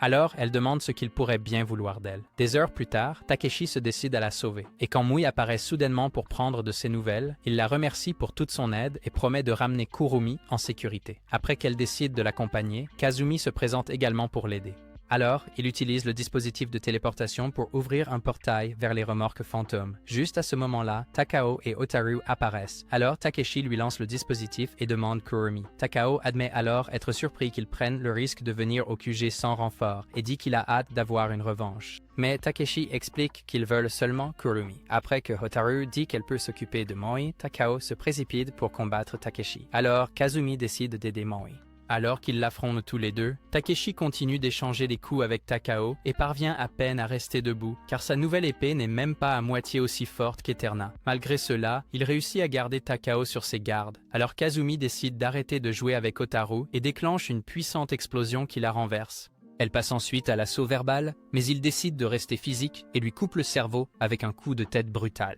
Alors, elle demande ce qu'il pourrait bien vouloir d'elle. Des heures plus tard, Takeshi se décide à la sauver. Et quand Mui apparaît soudainement pour prendre de ses nouvelles, il la remercie pour toute son aide et promet de ramener Kurumi en sécurité. Après qu'elle décide de l'accompagner, Kazumi se présente également pour l'aider. Alors, il utilise le dispositif de téléportation pour ouvrir un portail vers les remorques fantômes. Juste à ce moment-là, Takao et Hotaru apparaissent. Alors, Takeshi lui lance le dispositif et demande Kurumi. Takao admet alors être surpris qu'il prenne le risque de venir au QG sans renfort et dit qu'il a hâte d'avoir une revanche. Mais Takeshi explique qu'ils veulent seulement Kurumi. Après que Hotaru dit qu'elle peut s'occuper de Moi, Takao se précipite pour combattre Takeshi. Alors, Kazumi décide d'aider Moi. Alors qu'ils l'affrontent tous les deux, Takeshi continue d'échanger des coups avec Takao et parvient à peine à rester debout, car sa nouvelle épée n'est même pas à moitié aussi forte qu'Eterna. Malgré cela, il réussit à garder Takao sur ses gardes. Alors Kazumi décide d'arrêter de jouer avec Otaru et déclenche une puissante explosion qui la renverse. Elle passe ensuite à l'assaut verbal, mais il décide de rester physique et lui coupe le cerveau avec un coup de tête brutal.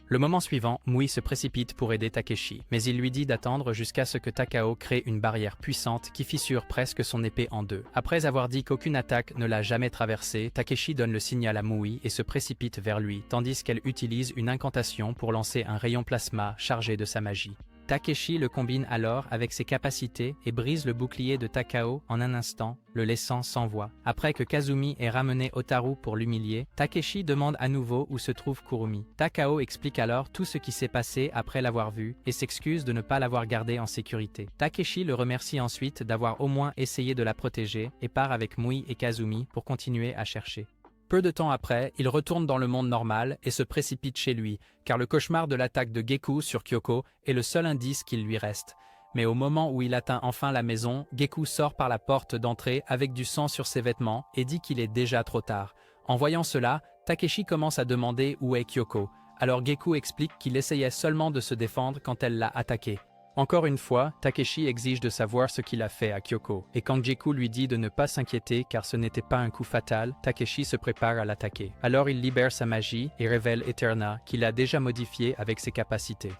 Le moment suivant, Mui se précipite pour aider Takeshi, mais il lui dit d'attendre jusqu'à ce que Takao crée une barrière puissante qui fissure presque son épée en deux. Après avoir dit qu'aucune attaque ne l'a jamais traversée, Takeshi donne le signal à Mui et se précipite vers lui, tandis qu'elle utilise une incantation pour lancer un rayon plasma chargé de sa magie. Takeshi le combine alors avec ses capacités et brise le bouclier de Takao en un instant, le laissant sans voix. Après que Kazumi ait ramené Otaru pour l'humilier, Takeshi demande à nouveau où se trouve Kurumi. Takao explique alors tout ce qui s'est passé après l'avoir vu et s'excuse de ne pas l'avoir gardé en sécurité. Takeshi le remercie ensuite d'avoir au moins essayé de la protéger et part avec Mui et Kazumi pour continuer à chercher. Peu de temps après, il retourne dans le monde normal et se précipite chez lui, car le cauchemar de l'attaque de Geku sur Kyoko est le seul indice qu'il lui reste. Mais au moment où il atteint enfin la maison, Geku sort par la porte d'entrée avec du sang sur ses vêtements et dit qu'il est déjà trop tard. En voyant cela, Takeshi commence à demander où est Kyoko. Alors Geku explique qu'il essayait seulement de se défendre quand elle l'a attaqué. Encore une fois, Takeshi exige de savoir ce qu'il a fait à Kyoko, et quand Geku lui dit de ne pas s'inquiéter car ce n'était pas un coup fatal, Takeshi se prépare à l'attaquer. Alors il libère sa magie et révèle Eterna qu'il a déjà modifiée avec ses capacités.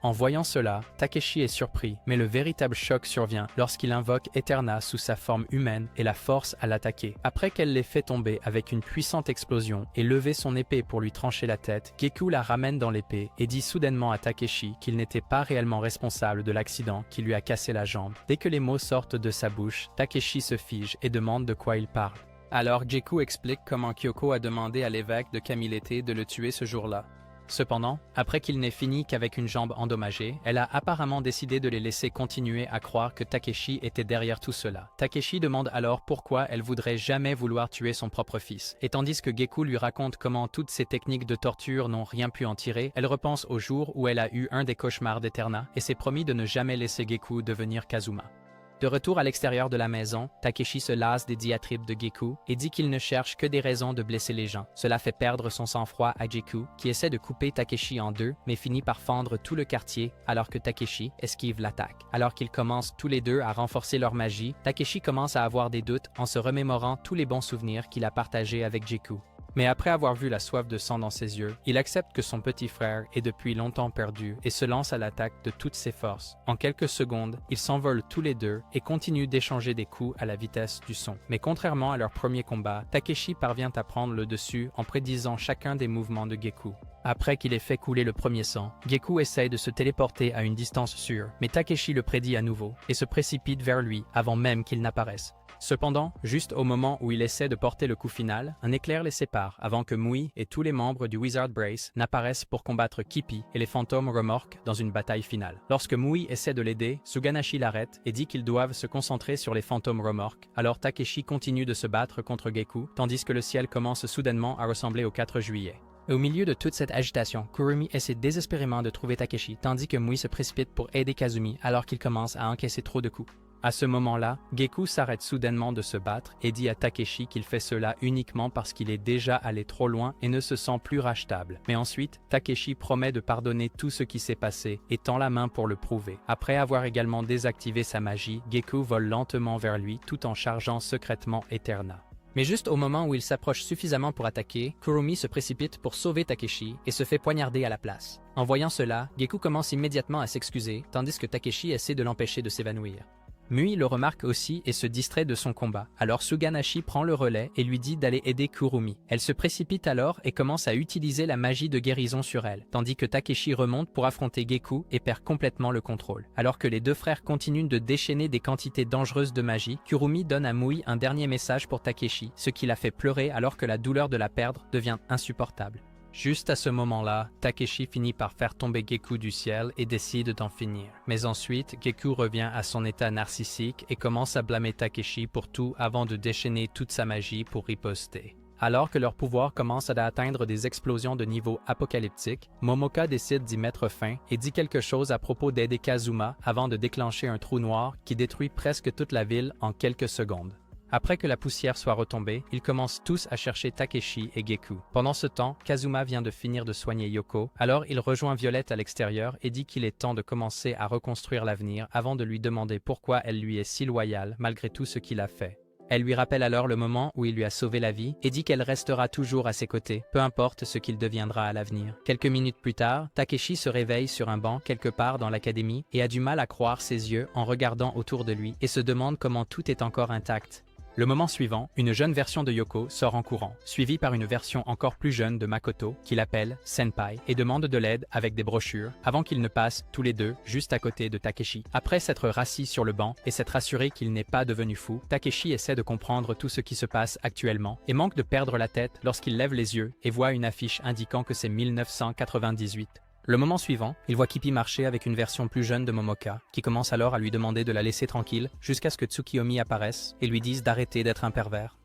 En voyant cela, Takeshi est surpris, mais le véritable choc survient lorsqu'il invoque Eterna sous sa forme humaine et la force à l'attaquer. Après qu'elle l'ait fait tomber avec une puissante explosion et lever son épée pour lui trancher la tête, Geku la ramène dans l'épée et dit soudainement à Takeshi qu'il n'était pas réellement responsable de l'accident qui lui a cassé la jambe. Dès que les mots sortent de sa bouche, Takeshi se fige et demande de quoi il parle. Alors Geku explique comment Kyoko a demandé à l'évêque de Kamilete de le tuer ce jour-là. Cependant, après qu'il n'ait fini qu'avec une jambe endommagée, elle a apparemment décidé de les laisser continuer à croire que Takeshi était derrière tout cela. Takeshi demande alors pourquoi elle voudrait jamais vouloir tuer son propre fils. Et tandis que Geku lui raconte comment toutes ces techniques de torture n'ont rien pu en tirer, elle repense au jour où elle a eu un des cauchemars d'Eterna et s'est promis de ne jamais laisser Geku devenir Kazuma. De retour à l'extérieur de la maison, Takeshi se lasse des diatribes de Geku et dit qu'il ne cherche que des raisons de blesser les gens. Cela fait perdre son sang-froid à Geku, qui essaie de couper Takeshi en deux, mais finit par fendre tout le quartier alors que Takeshi esquive l'attaque. Alors qu'ils commencent tous les deux à renforcer leur magie, Takeshi commence à avoir des doutes en se remémorant tous les bons souvenirs qu'il a partagés avec Geku. Mais après avoir vu la soif de sang dans ses yeux, il accepte que son petit frère est depuis longtemps perdu et se lance à l'attaque de toutes ses forces. En quelques secondes, ils s'envolent tous les deux et continuent d'échanger des coups à la vitesse du son. Mais contrairement à leur premier combat, Takeshi parvient à prendre le dessus en prédisant chacun des mouvements de Geku. Après qu'il ait fait couler le premier sang, Geku essaye de se téléporter à une distance sûre, mais Takeshi le prédit à nouveau et se précipite vers lui avant même qu'il n'apparaisse. Cependant, juste au moment où il essaie de porter le coup final, un éclair les sépare avant que Mui et tous les membres du Wizard Brace n'apparaissent pour combattre Kippi et les fantômes remorques dans une bataille finale. Lorsque Mui essaie de l'aider, Suganashi l'arrête et dit qu'ils doivent se concentrer sur les fantômes remorques. Alors Takeshi continue de se battre contre Geku, tandis que le ciel commence soudainement à ressembler au 4 juillet. Au milieu de toute cette agitation, Kurumi essaie désespérément de trouver Takeshi, tandis que Mui se précipite pour aider Kazumi alors qu'il commence à encaisser trop de coups. À ce moment-là, Geku s'arrête soudainement de se battre et dit à Takeshi qu'il fait cela uniquement parce qu'il est déjà allé trop loin et ne se sent plus rachetable. Mais ensuite, Takeshi promet de pardonner tout ce qui s'est passé et tend la main pour le prouver. Après avoir également désactivé sa magie, Geku vole lentement vers lui tout en chargeant secrètement Eterna. Mais juste au moment où il s'approche suffisamment pour attaquer, Kurumi se précipite pour sauver Takeshi et se fait poignarder à la place. En voyant cela, Geku commence immédiatement à s'excuser, tandis que Takeshi essaie de l'empêcher de s'évanouir. Mui le remarque aussi et se distrait de son combat. Alors Suganashi prend le relais et lui dit d'aller aider Kurumi. Elle se précipite alors et commence à utiliser la magie de guérison sur elle, tandis que Takeshi remonte pour affronter Geku et perd complètement le contrôle. Alors que les deux frères continuent de déchaîner des quantités dangereuses de magie, Kurumi donne à Mui un dernier message pour Takeshi, ce qui la fait pleurer alors que la douleur de la perdre devient insupportable. Juste à ce moment-là, Takeshi finit par faire tomber Geku du ciel et décide d'en finir. Mais ensuite, Geku revient à son état narcissique et commence à blâmer Takeshi pour tout avant de déchaîner toute sa magie pour riposter. Alors que leur pouvoir commence à atteindre des explosions de niveau apocalyptique, Momoka décide d'y mettre fin et dit quelque chose à propos d'aider Kazuma avant de déclencher un trou noir qui détruit presque toute la ville en quelques secondes. Après que la poussière soit retombée, ils commencent tous à chercher Takeshi et Geku. Pendant ce temps, Kazuma vient de finir de soigner Yoko, alors il rejoint Violette à l'extérieur et dit qu'il est temps de commencer à reconstruire l'avenir avant de lui demander pourquoi elle lui est si loyale malgré tout ce qu'il a fait. Elle lui rappelle alors le moment où il lui a sauvé la vie et dit qu'elle restera toujours à ses côtés, peu importe ce qu'il deviendra à l'avenir. Quelques minutes plus tard, Takeshi se réveille sur un banc quelque part dans l'académie et a du mal à croire ses yeux en regardant autour de lui et se demande comment tout est encore intact. Le moment suivant, une jeune version de Yoko sort en courant, suivie par une version encore plus jeune de Makoto, qui l'appelle Senpai, et demande de l'aide avec des brochures, avant qu'ils ne passent tous les deux juste à côté de Takeshi. Après s'être rassis sur le banc et s'être assuré qu'il n'est pas devenu fou, Takeshi essaie de comprendre tout ce qui se passe actuellement et manque de perdre la tête lorsqu'il lève les yeux et voit une affiche indiquant que c'est 1998. Le moment suivant, il voit Kippi marcher avec une version plus jeune de Momoka, qui commence alors à lui demander de la laisser tranquille jusqu'à ce que Tsukiyomi apparaisse et lui dise d'arrêter d'être un pervers.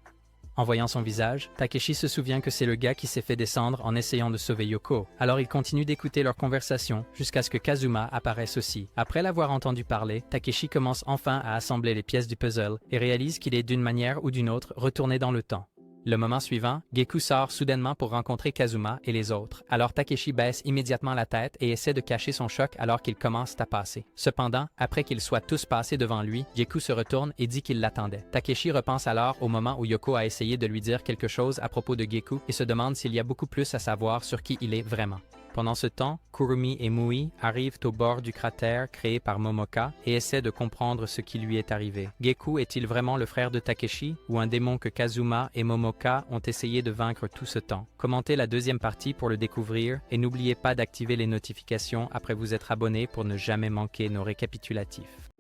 En voyant son visage, Takeshi se souvient que c'est le gars qui s'est fait descendre en essayant de sauver Yoko. Alors il continue d'écouter leur conversation jusqu'à ce que Kazuma apparaisse aussi. Après l'avoir entendu parler, Takeshi commence enfin à assembler les pièces du puzzle et réalise qu'il est d'une manière ou d'une autre retourné dans le temps. Le moment suivant, Geku sort soudainement pour rencontrer Kazuma et les autres. Alors Takeshi baisse immédiatement la tête et essaie de cacher son choc alors qu'ils commencent à passer. Cependant, après qu'ils soient tous passés devant lui, Geku se retourne et dit qu'il l'attendait. Takeshi repense alors au moment où Yoko a essayé de lui dire quelque chose à propos de Geku et se demande s'il y a beaucoup plus à savoir sur qui il est vraiment. Pendant ce temps, Kurumi et Mui arrivent au bord du cratère créé par Momoka et essaient de comprendre ce qui lui est arrivé. Geku est-il vraiment le frère de Takeshi ou un démon que Kazuma et Momoka ont essayé de vaincre tout ce temps? Commentez la deuxième partie pour le découvrir et n'oubliez pas d'activer les notifications après vous être abonné pour ne jamais manquer nos récapitulatifs.